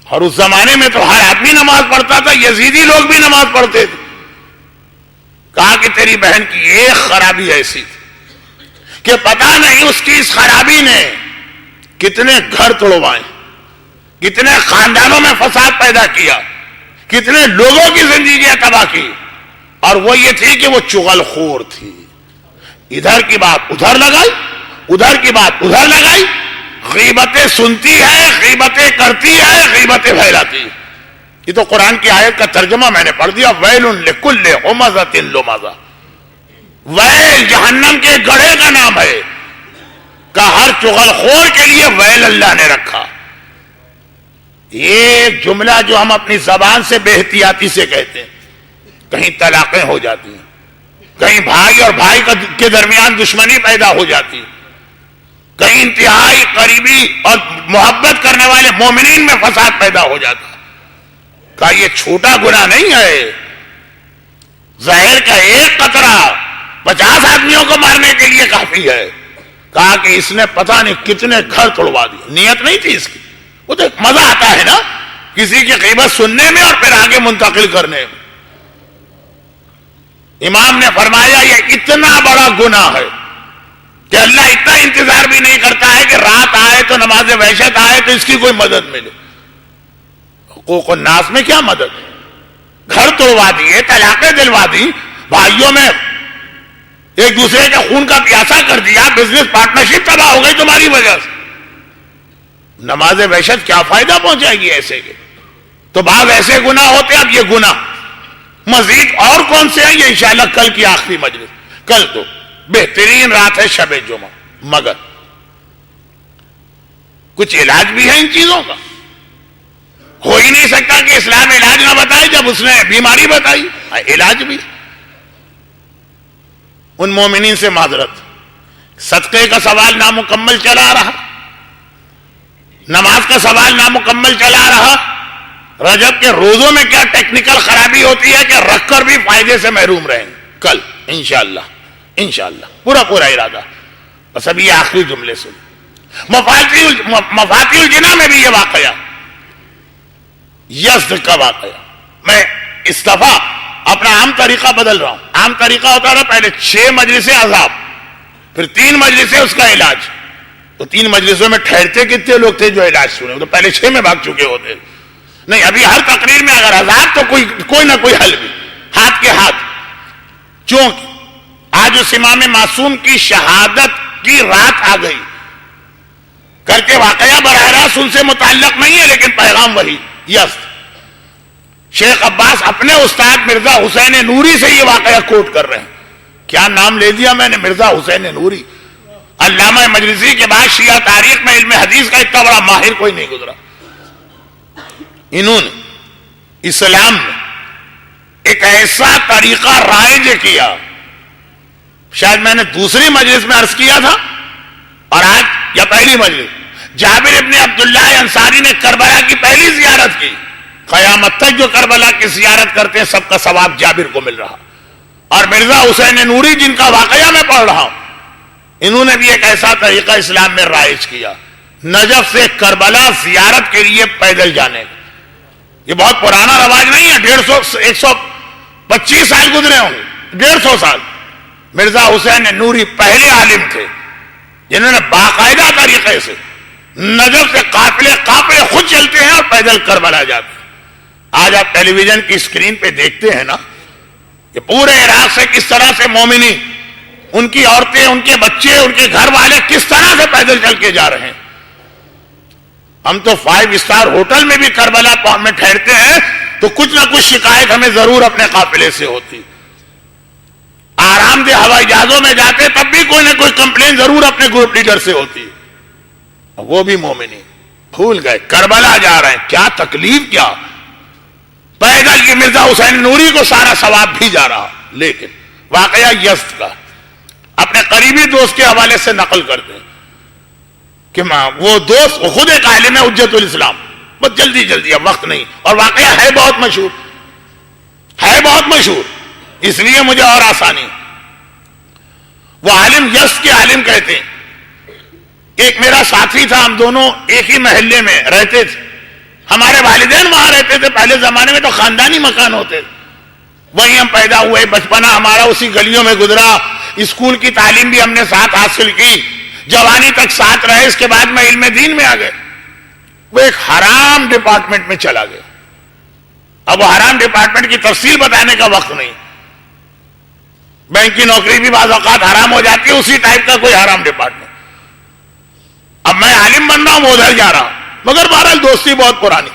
اور اس زمانے میں تو ہر آدمی نماز پڑھتا تھا، یزیدی لوگ بھی نماز پڑھتے تھے۔ کہا کہ تیری بہن کی ایک خرابی ایسی تھی کہ پتہ نہیں اس کی اس خرابی نے کتنے گھر توڑوائے، کتنے خاندانوں میں فساد پیدا کیا، کتنے لوگوں کی زندگیاں تباہ کی، اور وہ یہ تھی کہ وہ چغل خور تھی، ادھر کی بات ادھر لگائی، ادھر کی بات ادھر لگائی، غیبتیں سنتی ہے، غیبتیں کرتی ہے، غیبتیں پھیلاتی ہے۔ یہ تو قرآن کی آیت کا ترجمہ میں نے پڑھ دیا، ویل لکل ہمزۃ لمزہ، ویل جہنم کے گڑھے کا نام ہے، کہ ہر چغل خور کے لیے ویل اللہ نے رکھا۔ یہ جملہ جو ہم اپنی زبان سے بے احتیاطی سے کہتے ہیں، کہیں طلاقیں ہو جاتی ہیں، کہیں بھائی اور بھائی کے درمیان دشمنی پیدا ہو جاتی، کہیں انتہائی قریبی اور محبت کرنے والے مومنین میں فساد پیدا ہو جاتا۔ کہا یہ چھوٹا گناہ نہیں ہے، زہر کا ایک قطرہ 50 آدمیوں کو مارنے کے لیے کافی ہے۔ کہا کہ اس نے پتہ نہیں کتنے گھر توڑوا دیے، نیت نہیں تھی اس کی، وہ تو مزہ آتا ہے نا کسی کی غیبت سننے میں اور پھر آگے منتقل کرنے میں۔ امام نے فرمایا یہ اتنا بڑا گناہ ہے کہ اللہ اتنا انتظار بھی نہیں کرتا ہے کہ رات آئے تو نماز وحشت آئے تو اس کی کوئی مدد ملے۔ حقوق الناس میں کیا مدد؟ گھر توڑوا دیے، طلاقیں دلوا دی، بھائیوں میں ایک دوسرے کے خون کا پیاسا کر دیا، بزنس پارٹنرشپ تباہ ہو گئی تمہاری وجہ سے۔ نماز وحشت کیا فائدہ پہنچائے گی ایسے کے؟ تو بعض ایسے گناہ ہوتے ہیں۔ اب یہ گناہ مزید اور کون سے ہیں، یہ انشاءاللہ کل کی آخری مجلس، کل تو بہترین رات ہے شب جمعہ، مگر کچھ علاج بھی ہے ان چیزوں کا۔ ہو ہی نہیں سکتا کہ اسلام علاج نہ بتائے جب اس نے بیماری بتائی، علاج بھی۔ ان مومنین سے معذرت، صدقے کا سوال نامکمل چلا رہا، نماز کا سوال نامکمل چلا رہا، رجب کے روزوں میں کیا ٹیکنیکل خرابی ہوتی ہے کہ رکھ کر بھی فائدے سے محروم رہیں گے۔ کل انشاءاللہ پورا ارادہ۔ بس اب یہ آخری جملے سن، مفاتیح الجناح میں بھی یہ واقعہ، یزد کا واقعہ، میں اس دفعہ اپنا عام طریقہ بدل رہا ہوں. عام طریقہ ہوتا تھا پہلے 6 مجلسیں عذاب، پھر 3 مجلسیں اس کا علاج. تو 3 مجلسوں میں ٹھہرتے کتنے لوگ تھے جو علاج سنے؟ تو پہلے 6 میں بھاگ چکے ہوتے. نہیں، ابھی ہر تقریر میں اگر عذاب تو کوئی نہ کوئی حل بھی ہاتھ کے ہاتھ. چونکہ آج اس امام معصوم کی شہادت کی رات آ گئی کر کے واقعہ براہ راست ان سے متعلق نہیں ہے، لیکن پیغام وہی. یس، شیخ عباس اپنے استاد مرزا حسین نوری سے یہ واقعہ کوٹ کر رہے ہیں. کیا نام لے دیا میں نے، مرزا حسین نوری. علامہ مجلسی کے بعد شیعہ تاریخ میں علم حدیث کا اتنا بڑا ماہر کوئی نہیں گزرا. انہوں نے اسلام میں ایک ایسا طریقہ رائج کیا، شاید میں نے دوسری مجلس میں عرض کیا تھا اور آج یا پہلی مجلس. جابر ابن عبداللہ انصاری نے کربلا کی پہلی زیارت کی. قیامت تک جو کربلا کی زیارت کرتے ہیں سب کا ثواب جابر کو مل رہا. اور مرزا حسین نوری جن کا واقعہ میں پڑھ رہا ہوں، انہوں نے بھی ایک ایسا طریقہ اسلام میں رائج کیا، نجف سے کربلا زیارت کے لیے پیدل جانے. یہ بہت پرانا رواج نہیں ہے، 125 سال گزرے ہوں گے، 150 سال. مرزا حسین نوری پہلے عالم تھے جنہوں نے باقاعدہ طریقے سے نجف سے قافلے خود چلتے ہیں اور پیدل کربلا جاتے ہیں. آج آپ ٹیلی ویژن کی اسکرین پہ دیکھتے ہیں نا کہ پورے عراق سے کس طرح سے مومنی، ان کی عورتیں، ان کے بچے، ان کے گھر والے کس طرح سے پیدل چل کے جا رہے ہیں. ہم تو 5 اسٹار ہوٹل میں بھی کربلا میں ٹھہرتے ہیں تو کچھ نہ کچھ شکایت ہمیں ضرور اپنے قافلے سے ہوتی. آرام دہ ہوائی جہازوں میں جاتے تب بھی کوئی نہ کوئی کمپلین ضرور اپنے گروپ لیڈر سے ہوتی. وہ بھی مومنی بھول گئے، کربلا جا رہے ہیں، کیا تکلیف، کیا پیدل. یہ مرزا حسین نوری کو سارا ثواب بھی جا رہا. لیکن واقعہ یزد کا اپنے قریبی دوست کے حوالے سے نقل کرتے ہیں کہ وہ دوست خود ایک عالم ہے، حجت الاسلام. بس جلدی اب وقت نہیں، اور واقعہ ہے بہت مشہور، اس لیے مجھے اور آسانی. وہ عالم یزد کے عالم کہتے ہیں، ایک میرا ساتھی تھا، ہم دونوں ایک ہی محلے میں رہتے تھے. ہمارے والدین وہاں رہتے تھے. پہلے زمانے میں تو خاندانی مکان ہوتے تھے، وہیں ہم پیدا ہوئے. بچپنا ہمارا اسی گلیوں میں گزرا. اسکول کی تعلیم بھی ہم نے ساتھ حاصل کی، جوانی تک ساتھ رہے. اس کے بعد میں علم دین میں آ گئے. وہ ایک حرام ڈپارٹمنٹ میں چلا گیا. اب وہ حرام ڈپارٹمنٹ کی تفصیل بتانے کا وقت نہیں. بینک کی نوکری بھی بعض اوقات حرام ہو جاتی ہے، اسی ٹائپ کا کوئی حرام ڈپارٹمنٹ. اب میں عالم بن رہا ہوں، وہ ادھر جا رہا ہوں، مگر بہرحال دوستی بہت پرانی.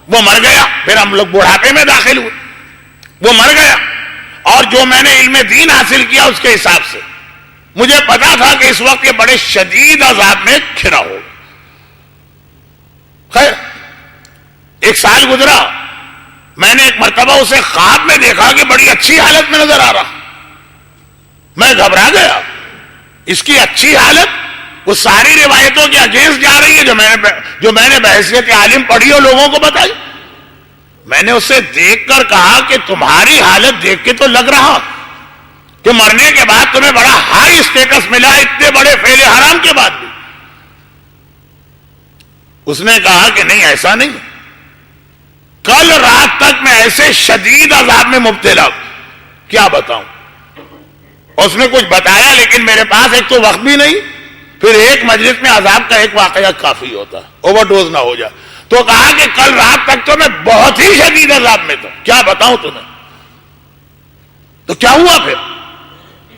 وہ مر گیا، پھر ہم لوگ بڑھاپے میں داخل ہوئے. وہ مر گیا، اور جو میں نے علم دین حاصل کیا اس کے حساب سے مجھے پتا تھا کہ اس وقت یہ بڑے شدید عذاب میں گھرا ہوگا. خیر، 1 سال گزرا. میں نے ایک مرتبہ اسے خواب میں دیکھا کہ بڑی اچھی حالت میں نظر آ رہا. میں گھبرا گیا. اس کی اچھی حالت وہ ساری روایتوں کے اگینسٹ جا رہی ہے جو میں نے بحیثیت عالم پڑھی اور لوگوں کو بتائی. میں نے اسے دیکھ کر کہا کہ تمہاری حالت دیکھ کے تو لگ رہا کہ مرنے کے بعد تمہیں بڑا ہائی اسٹیٹس ملا، اتنے بڑے فعل حرام کے بعد بھی. اس نے کہا کہ نہیں، ایسا نہیں. کل رات تک میں ایسے شدید عذاب میں مبتلا ہوں، کیا بتاؤں. اس نے کچھ بتایا، لیکن میرے پاس ایک تو وقت بھی نہیں، پھر ایک مجلس میں عذاب کا ایک واقعہ کافی ہوتا، اوور ڈوز نہ ہو جائے. تو کہا کہ کل رات تک تو میں بہت ہی شدید عذاب میں تھا، کیا بتاؤں تمہیں. تو کیا ہوا پھر؟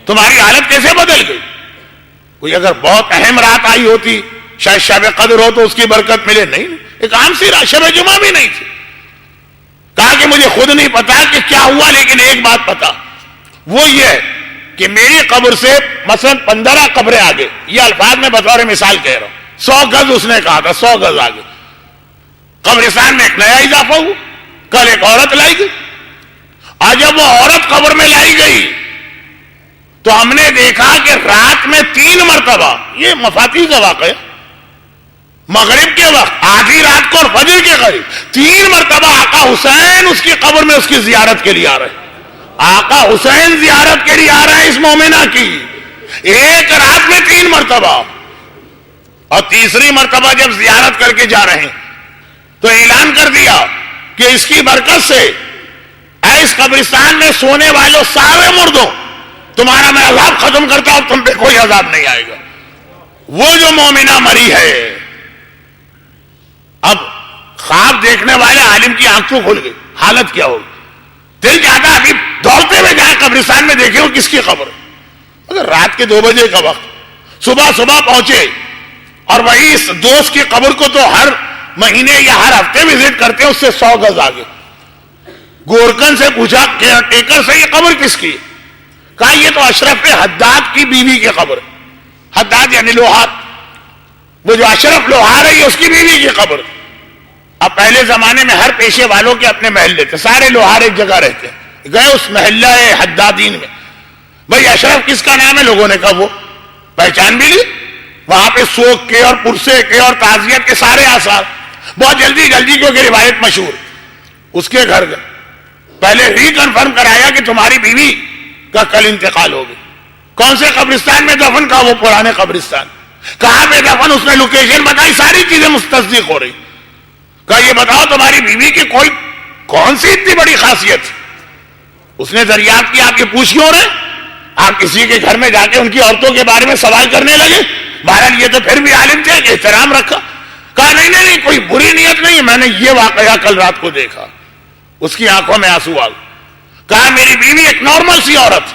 تمہاری حالت کیسے بدل گئی؟ کوئی اگر بہت اہم رات آئی ہوتی، شاید شب قدر ہو تو اس کی برکت ملے. نہیں، ایک عام سی رات، شب جمعہ بھی نہیں تھی. کہا کہ مجھے خود نہیں پتا کہ کیا ہوا، لیکن ایک بات پتا، وہ یہ ہے کہ میری قبر سے مثلا 15 قبریں آگے، یہ الفاظ میں بطور مثال کہہ رہا ہوں، 100 گز اس نے کہا تھا، 100 گز آگے قبرستان میں ایک نیا اضافہ ہوا. کل ایک عورت لائی گئی، اور جب وہ عورت قبر میں لائی گئی تو ہم نے دیکھا کہ رات میں 3 مرتبہ، یہ مفاتیح کا واقعہ، مغرب کے وقت، آدھی رات کو اور فجر کے قریب 3 مرتبہ آقا حسین اس کی قبر میں اس کی زیارت کے لیے آ رہے ہیں. آقا حسین زیارت کے لیے آ رہے ہیں اس مومنہ کی، ایک رات میں 3 مرتبہ. اور تیسری مرتبہ جب زیارت کر کے جا رہے ہیں تو اعلان کر دیا کہ اس کی برکت سے اس قبرستان میں سونے والوں سارے مردوں تمہارا میں عذاب ختم کرتا ہوں، تم پہ کوئی عذاب نہیں آئے گا. وہ جو مومنہ مری ہے، اب خواب دیکھنے والے عالم کی آنکھوں کھل گئی، حالت کیا ہوگی؟ دل چاہتا ابھی دوڑتے ہوئے جائیں قبرستان میں دیکھیں وہ کس کی خبر ہے. اگر رات کے 2 بجے کا وقت، صبح پہنچے اور وہی اس دوست کی قبر کو تو ہر مہینے یا ہر ہفتے وزٹ کرتے ہیں، اس سے 100 گز آگے. گورکن سے پوچھا کیئر ٹیکر سے یہ قبر کس کی؟ کہا یہ تو اشرف حداد کی بیوی کی قبر. حداد یعنی لوہار، وہ جو اشرف لوہار ہے یہ اس کی بیوی کی قبر. اب پہلے زمانے میں ہر پیشے والوں کے اپنے محلے تھے، سارے لوہار ایک جگہ رہتے. گئے اس محلہ حدادین میں، بھئی اشرف کس کا نام ہے؟ لوگوں نے کہا وہ. پہچان بھی لی، وہاں پہ سوگ کے اور پرسے کے اور تعزیت کے سارے آثار. بہت جلدی کیونکہ روایت مشہور. اس کے گھر گئے، پہلے ری کنفرم کرایا کہ تمہاری بیوی کا کل انتقال ہو گیا. کون سے قبرستان میں دفن؟ کا وہ پرانے قبرستان. کہاں پہ دفن؟ اس نے لوکیشن بتائی، ساری چیزیں متصدیق ہو رہی. کہا یہ بتاؤ تمہاری بیوی کی کوئی کون سی اتنی بڑی خاصیت؟ اس نے دریافت کیا آپ یہ پوچھ کیوں رہے؟ آپ کسی کے گھر میں جا کے ان کی عورتوں کے بارے میں سوال کرنے لگے؟ بہرحال یہ تو پھر بھی عالم تھے کہ احترام رکھا. کہا نہیں کوئی بری نیت نہیں، میں نے یہ واقعہ کل رات کو دیکھا. اس کی آنکھوں میں آنسو آ گئے. کہا میری بیوی ایک نارمل سی عورت،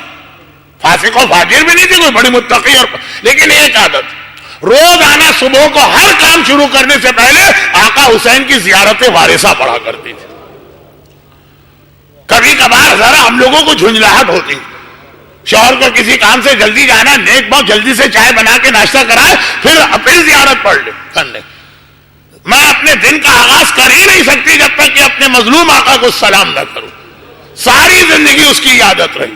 فاسق و فاجر بھی نہیں تھی، کوئی بڑی متقی، اور لیکن ایک عادت، روز آنا صبح کو ہر کام شروع کرنے سے پہلے آقا حسین کی زیارت وارثہ پڑھا کرتی تھی. کبھی کبھار ذرا ہم لوگوں کو جھنجھلاہٹ ہوتی، شوہر کو کسی کام سے جلدی جانا، نیک بہت جلدی سے چائے بنا کے ناشتہ کرائے پھر زیارت پڑھ لے کرنے. میں اپنے دن کا آغاز کر ہی نہیں سکتی جب تک کہ اپنے مظلوم آقا کو سلام نہ کروں. ساری زندگی اس کی عادت رہی.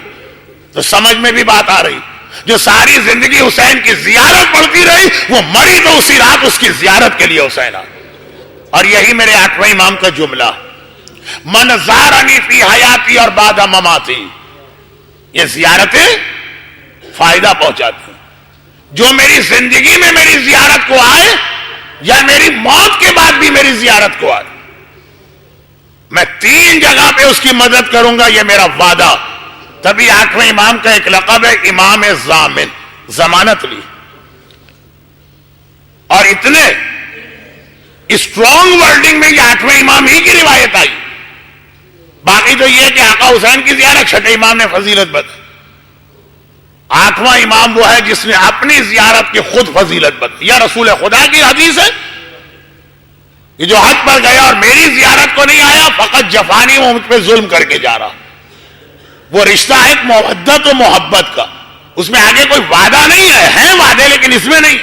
تو سمجھ میں بھی بات آ رہی، جو ساری زندگی حسین کی زیارت پڑھتی رہی وہ مری تو اسی رات اس کی زیارت کے لیے حسین آ. اور یہی میرے 8ویں امام کا جملہ، من زارنی فی حیاتی اور بعد مماتی. یہ زیارتیں فائدہ پہنچاتی ہیں. جو میری زندگی میں میری زیارت کو آئے یا میری موت کے بعد بھی میری زیارت کو آئے، میں 3 جگہ پہ اس کی مدد کروں گا، یہ میرا وعدہ. تبھی 8ویں امام کا ایک لقب ہے امام ضامن، ضمانت لی. اور اتنے اسٹرانگ ورڈنگ میں یہ 8ویں امام ہی کی روایت آئی. باقی تو یہ کہ آقا حسین کی زیارت 6 امام نے فضیلت بتائی. 8واں امام وہ ہے جس نے اپنی زیارت کی خود فضیلت بتائی. یا رسول خدا کی حدیث ہے، یہ جو حد پر گیا اور میری زیارت کو نہیں آیا فقط جفانی، وہ مجھ پہ ظلم کر کے جا رہا. وہ رشتہ ہے ایک مودت و محبت کا، اس میں آگے کوئی وعدہ نہیں ہے، ہیں وعدے لیکن اس میں نہیں.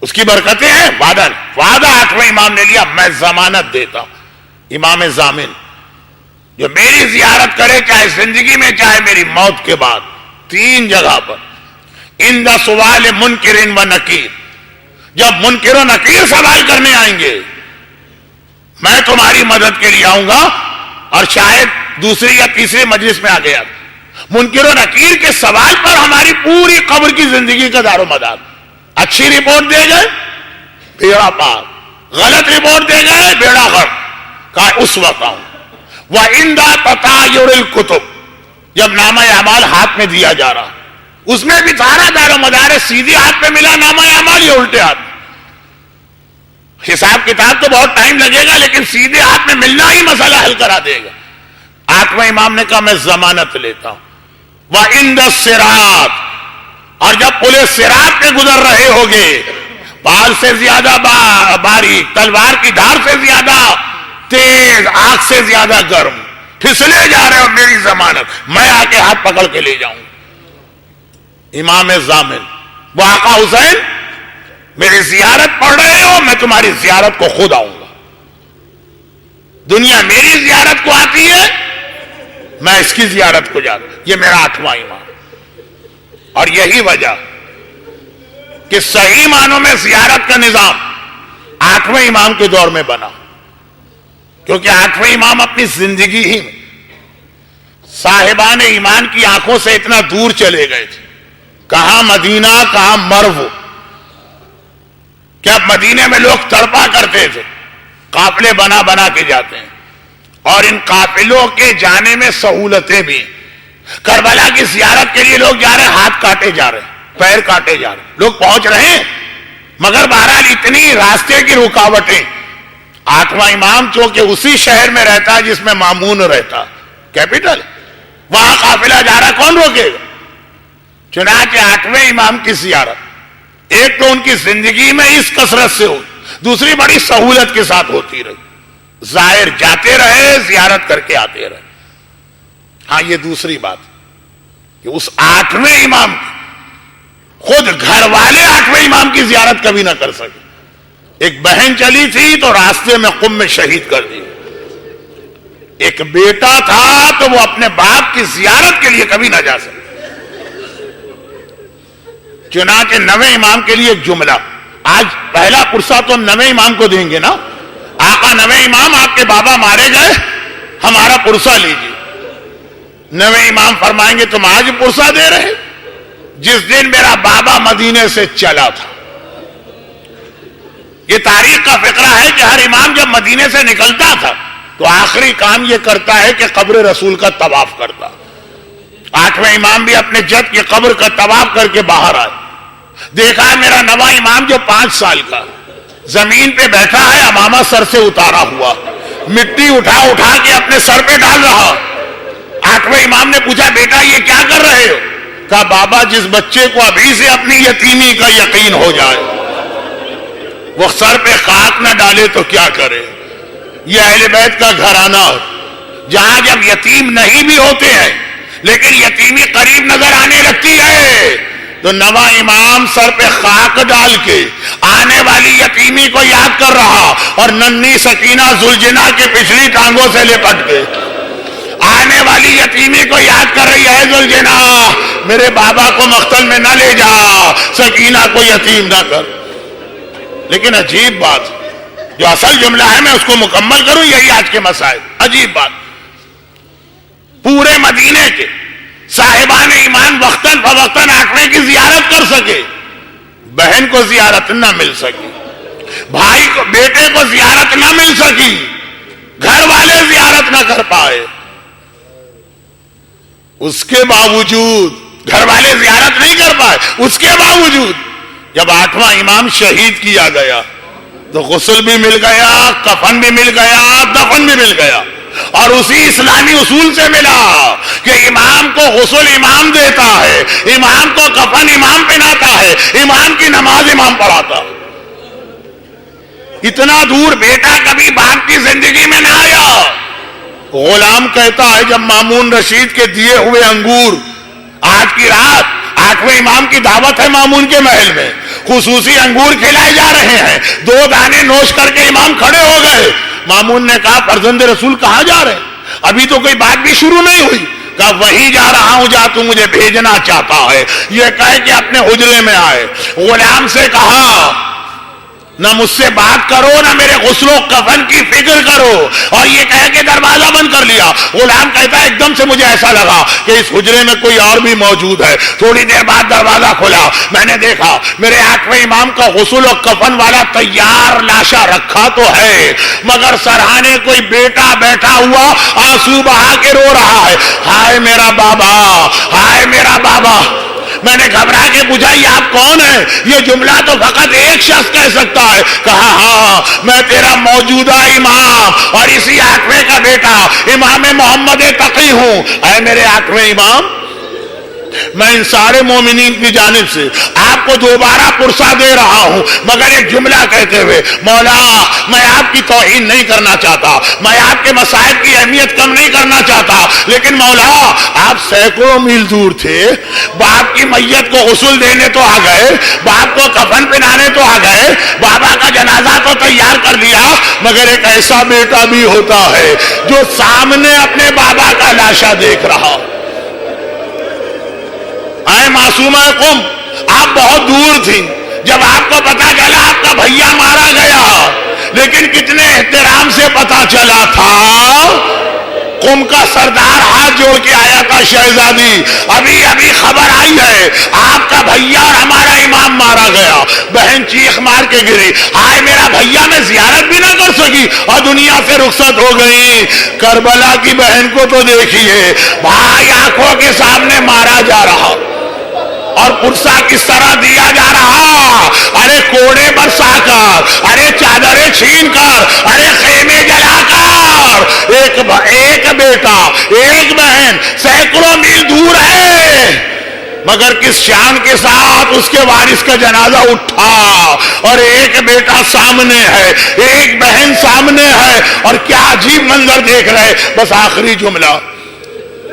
اس کی برکتیں ہیں، وعدہ نہیں. وعدہ 8ویں امام نے لیا، میں ضمانت دیتا ہوں. امام ضامن جو میری زیارت کرے، چاہے زندگی میں چاہے میری موت کے بعد، 3 جگہ پر. عند سوال منکر و نکیر، جب منکر و نکیر سوال کرنے آئیں گے میں تمہاری مدد کے لیے آؤں گا. اور شاید دوسری یا تیسری مجلس میں آ گیا، منکر و نکیر کے سوال پر ہماری پوری قبر کی زندگی کا دار و مدار. اچھی رپورٹ دے گئے بیڑا پار، غلط رپورٹ دے گئے بیڑا غرق. کہا اس وقت آؤں. وَعِنْدَ تَطَايُرِ الْكُتُبِ، جب نامہ اعمال ہاتھ میں دیا جا رہا، اس میں بھی سارا دار و مدار ہے. سیدھے ہاتھ پہ ملا نامہ اعمال یا الٹے ہاتھ؟ حساب کتاب تو بہت ٹائم لگے گا لیکن سیدھے ہاتھ میں ملنا ہی مسئلہ حل کرا دے گا. 8ویں امام نے کہا میں ضمانت لیتا ہوں. وَعِنْدَ الصِّرَاطِ، اور جب پل صراط پہ گزر رہے ہوگے، بال سے زیادہ باریک، تلوار کی دھار سے زیادہ تیز، آگ سے زیادہ گرم، پھسلے جا رہے ہو، میری ضمانت، میں آ کے ہاتھ پکڑ کے لے جاؤں. امام ضامن، وہ آقا حسین میری زیارت پڑھ رہے ہو، میں تمہاری زیارت کو خود آؤں گا. دنیا میری زیارت کو آتی ہے، میں اس کی زیارت کو جاتا ہوں. یہ میرا 8واں امام. اور یہی وجہ کہ صحیح معنوں میں زیارت کا نظام 8ویں امام کے دور میں بنا، کیونکہ 8ویں امام اپنی زندگی ہی میں صاحبان ایمان کی آنکھوں سے اتنا دور چلے گئے تھے. کہاں مدینہ، کہاں مرو. کیا مدینے میں لوگ تڑپا کرتے تھے، قافلے بنا بنا کے جاتے ہیں. اور ان قافلوں کے جانے میں سہولتیں بھی. کربلا کی زیارت کے لیے لوگ جا رہے ہیں, ہاتھ کاٹے جا رہے ہیں, پیر کاٹے جا رہے ہیں, لوگ پہنچ رہے ہیں, مگر بہرحال اتنی راستے کی رکاوٹیں. آٹھواں امام چونکہ اسی شہر میں رہتا ہے جس میں مامون رہتا, کیپٹل, وہاں قافلہ جا رہا, کون روکے گا؟ چنانچہ آٹھویں امام کی زیارت ایک تو ان کی زندگی میں اس کثرت سے ہوئی, دوسری بڑی سہولت کے ساتھ ہوتی رہی. زائر جاتے رہے, زیارت کر کے آتے رہے. ہاں یہ دوسری بات کہ اس آٹھویں امام خود گھر والے آٹھویں امام کی زیارت کبھی نہ کر سکے. ایک بہن چلی تھی تو راستے میں قم میں شہید کر دی. ایک بیٹا تھا تو وہ اپنے باپ کی زیارت کے لیے کبھی نہ جا سکے. چنانچہ نویں امام کے لیے ایک جملہ, آج پہلا پرسہ تو ہم نویں امام کو دیں گے نا. آقا نویں امام آپ کے بابا مارے گئے, ہمارا پرسہ لیجیے. نویں امام فرمائیں گے تم آج پرسہ دے رہے, جس دن میرا بابا مدینے سے چلا تھا. یہ تاریخ کا فقرہ ہے کہ ہر امام جب مدینے سے نکلتا تھا تو آخری کام یہ کرتا ہے کہ قبر رسول کا طواف کرتا. آٹھویں امام بھی اپنے جد کی قبر کا طواف کر کے باہر آئے. دیکھا ہے میرا نواں امام جو 5 سال کا زمین پہ بیٹھا ہے, امامہ سر سے اتارا ہوا, مٹی اٹھا اٹھا کے اپنے سر پہ ڈال رہا. آٹھویں امام نے پوچھا بیٹا یہ کیا کر رہے ہو؟ کہا بابا جس بچے کو ابھی سے اپنی یتیمی کا یقین ہو جائے وہ سر پہ خاک نہ ڈالے تو کیا کرے. یہ اہل بیت کا گھرانہ جہاں جب یتیم نہیں بھی ہوتے ہیں لیکن یتیمی قریب نظر آنے لگتی ہے تو نواں امام سر پہ خاک ڈال کے آنے والی یتیمی کو یاد کر رہا, اور ننھی سکینہ زلجنا کے پچھلی ٹانگوں سے لپٹ کے آنے والی یتیمی کو یاد کر رہی ہے, زلجنا میرے بابا کو مقتل میں نہ لے جا, سکینہ کو یتیم نہ کر. لیکن عجیب بات, جو اصل جملہ ہے میں اس کو مکمل کروں, یہی آج کے مسائل. عجیب بات, پورے مدینے کے صاحبان ایمان وقتاً فوقتاً آٹھویں کی زیارت کر سکے, بہن کو زیارت نہ مل سکی, بھائی کو بیٹے کو زیارت نہ مل سکی, گھر والے زیارت نہ کر پائے. اس کے باوجود گھر والے زیارت نہیں کر پائے, اس کے باوجود جب آٹھواں امام شہید کیا گیا تو غسل بھی مل گیا, کفن بھی مل گیا, دفن بھی مل گیا. اور اسی اسلامی اصول سے ملا کہ امام کو غسل امام دیتا ہے, امام کو کفن امام پہناتا ہے, امام کی نماز امام پڑھاتا. اتنا دور بیٹا کبھی باپ کی زندگی میں نہ آیا. غلام کہتا ہے جب مامون رشید کے دیے ہوئے انگور, آج کی رات آٹھویں امام کی دعوت ہے مامون کے محل میں, خصوصی انگور کھلائے جا رہے ہیں, 2 دانے نوش کر کے امام کھڑے ہو گئے. مامون نے کہا فرزند رسول کہاں جا رہے ہیں؟ ابھی تو کوئی بات بھی شروع نہیں ہوئی. کہا وہی جا رہا ہوں جہاں تو مجھے بھیجنا چاہتا ہے. یہ کہہ کے اپنے حجرے میں آئے. غلام سے کہا نہ مجھ سے بات کرو نہ میرے غسل و کفن کی فکر کرو, اور یہ کہہ کے دروازہ بند کر لیا. غلام کہتا ہے ایک دم سے مجھے ایسا لگا کہ اس حجرے میں کوئی اور بھی موجود ہے. تھوڑی دیر بعد دروازہ کھلا, میں نے دیکھا میرے آٹھویں امام کا غسل و کفن والا تیار لاشا رکھا تو ہے, مگر سرہانے کوئی بیٹا بیٹھا ہوا آنسو بہا کے رو رہا ہے, ہائے میرا بابا, ہائے میرا بابا. میں نے گھبرا کے پوچھا یہ آپ کون ہیں؟ یہ جملہ تو فقط ایک شخص کہہ سکتا ہے. کہا ہاں میں تیرا موجودہ امام اور اسی آٹھویں کا بیٹا امام محمد تقی ہوں. اے میرے آٹھویں امام, میں ان سارے مومنین کی جانب سے آپ کو دوبارہ پرسہ دے رہا ہوں, مگر ایک جملہ کہتے ہوئے مولا میں آپ کی توہین نہیں کرنا چاہتا, میں آپ کے مسائل کی اہمیت کم نہیں کرنا چاہتا, لیکن مولا آپ سینکڑوں میل دور تھے, باپ کی میت کو غسل دینے تو آ گئے, باپ کو کفن پہنانے تو آ گئے, بابا کا جنازہ تو تیار کر لیا, مگر ایک ایسا بیٹا بھی ہوتا ہے جو سامنے اپنے بابا کا لاشا دیکھ رہا. اے معصومہ قم, آپ بہت دور تھی, جب آپ کو پتا چلا آپ کا بھیا مارا گیا, لیکن کتنے احترام سے پتا چلا تھا, قوم کا سردار ہاتھ جوڑ کے آیا تھا، شہزادی ابھی ابھی خبر آئی ہے آپ کا بھیا اور ہمارا امام مارا گیا۔ بہن چیخ مار کے گری، ہائے میرا بھیا، میں زیارت بھی نہ کر سکی اور دنیا سے رخصت ہو گئی۔ کربلا کی بہن کو تو دیکھیے، بھائی آنکھوں کے سامنے مارا جا رہا اور پرسا کس طرح دیا جا رہا، ارے کوڑے برسا کر، ارے چادریں چھین کر، ارے خیمے جلا کر۔ ایک بیٹا ایک بہن سینکڑوں میل دور ہے، مگر کس شان کے ساتھ اس کے وارث کا جنازہ اٹھا، اور ایک بیٹا سامنے ہے، ایک بہن سامنے ہے، اور کیا عجیب منظر دیکھ رہے۔ بس آخری جملہ،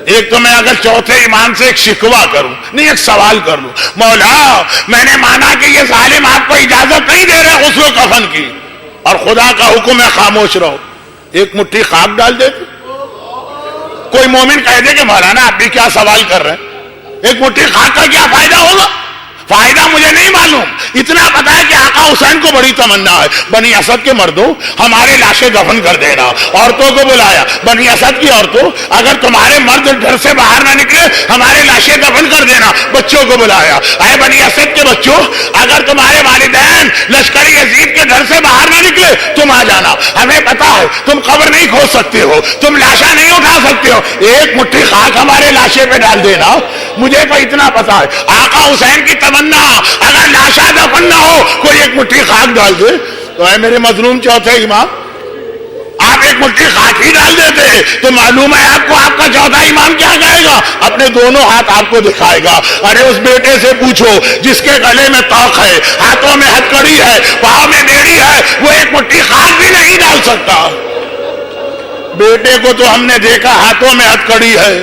ایک تو میں اگر چوتھے امام سے ایک شکوہ کروں، نہیں ایک سوال کر لوں، مولا میں نے مانا کہ یہ ظالم آپ کو اجازت نہیں دے رہے غسل و کفن کی، اور خدا کا حکم ہے خاموش رہو، ایک مٹھی خاک ڈال دیتے۔ کوئی مومن کہہ دے کہ مولانا آپ بھی کیا سوال کر رہے ہیں، ایک مٹھی خاک کا کیا فائدہ ہوگا؟ فائدہ مجھے نہیں معلوم، اتنا پتا ہے کہ آقا حسین کو بڑی تمنا ہے، بنی اسد کے مردوں ہمارے لاشیں دفن کر دینا۔ عورتوں کو بلایا، بنی اسد کی عورتوں اگر تمہارے مرد گھر سے باہر نہ نکلے ہمارے لاشیں دفن کر دینا۔ بچوں کو بلایا، اے بنی اسد کے بچوں اگر تمہارے والدین لشکری یزید کے گھر سے باہر نہ نکلے تم آ جانا، ہمیں پتا ہے تم قبر نہیں کھود سکتے ہو، تم لاشیں نہیں اٹھا سکتے ہو، ایک مٹھی خاک ہمارے لاشیں پہ ڈال دینا۔ مجھے تو اتنا پتا ہے آقا حسین کی تمنا اگر لاشا دفن نہ ہو کوئی ایک مٹھی خاک ڈال دے تو اے میرے مظلوم چوتھے امام آپ ایک مٹھی خاک ہی ڈال دیتے تو معلوم ہے آپ کو آپ کا چوتھا امام کیا کہے گا، اپنے دونوں ہاتھ آپ کو دکھائے گا۔ ارے اس بیٹے سے پوچھو جس کے گلے میں توق ہے، ہاتھوں میں ہتکڑی ہے، پاؤں میں بیڑی ہے، وہ ایک مٹھی خاک بھی نہیں ڈال سکتا۔ بیٹے کو تو ہم نے دیکھا ہاتھوں میں ہتکڑی ہے،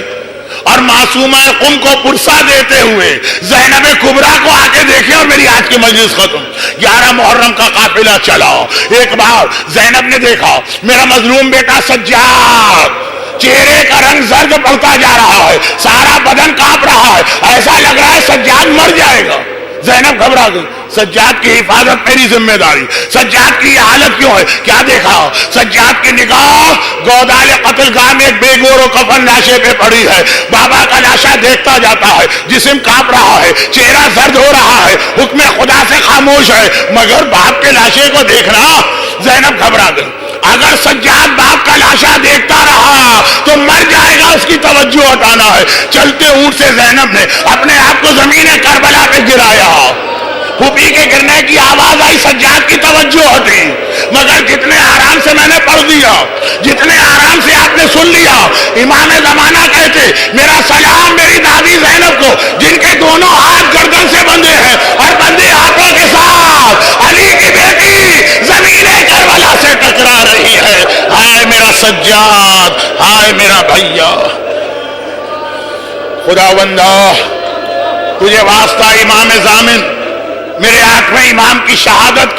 اور معصومہ قم کو پرسا دیتے ہوئے زینب کبریٰ کو آ کے دیکھیں۔ اور میری آج کی مجلس ختم، 11 محرم کا قافلہ چلا، ایک بار زینب نے دیکھا میرا مظلوم بیٹا سجاد چہرے کا رنگ زرد پڑتا جا رہا ہے، سارا بدن کانپ رہا ہے، ایسا لگ رہا ہے سجاد مر جائے گا۔ زینب گھبرا گئی، سجاد کی حفاظت میری ذمہ داری، سجاد کی یہ حالت کیوں ہے؟ کیا دیکھا؟ سجاد کی نگاہ گودال قتل گاہ میں ایک بے گور و کفن لاشے پہ پڑی ہے، بابا کا لاشا دیکھتا جاتا ہے، جسم کانپ رہا ہے، چہرہ زرد ہو رہا ہے، حکم خدا سے خاموش ہے، مگر باپ کے لاشے کو دیکھنا۔ زینب گھبرا گئی، اگر سجاد باپ کا لاشا دیکھتا رہا تو مر جائے گا، اس کی توجہ ہٹانا ہے۔ چلتے اونٹ سے زینب نے اپنے آپ کو زمین کربلا پہ گرایا، پھوپھی کے گرنے کی آواز آئی، سجاد کی توجہ ہٹی، مگر جتنے آرام سے میں نے پڑھ دیا، جتنے آرام سے آپ نے سن لیا، امام زمانہ کہتے میرا سلام میری دادی زینب کو جن کے دونوں ہاتھ گردن سے بندھے ہیں، اور بندھے ہاتھوں کے ساتھ علی کی بیٹی زمین کربلا سے ٹکرا رہی ہے۔ ہائے میرا سجاد، ہائے میرا بھیا، خداوندہ تجھے واسطہ امام ضامن، میرے آنکھ میں امام کی شہادت کی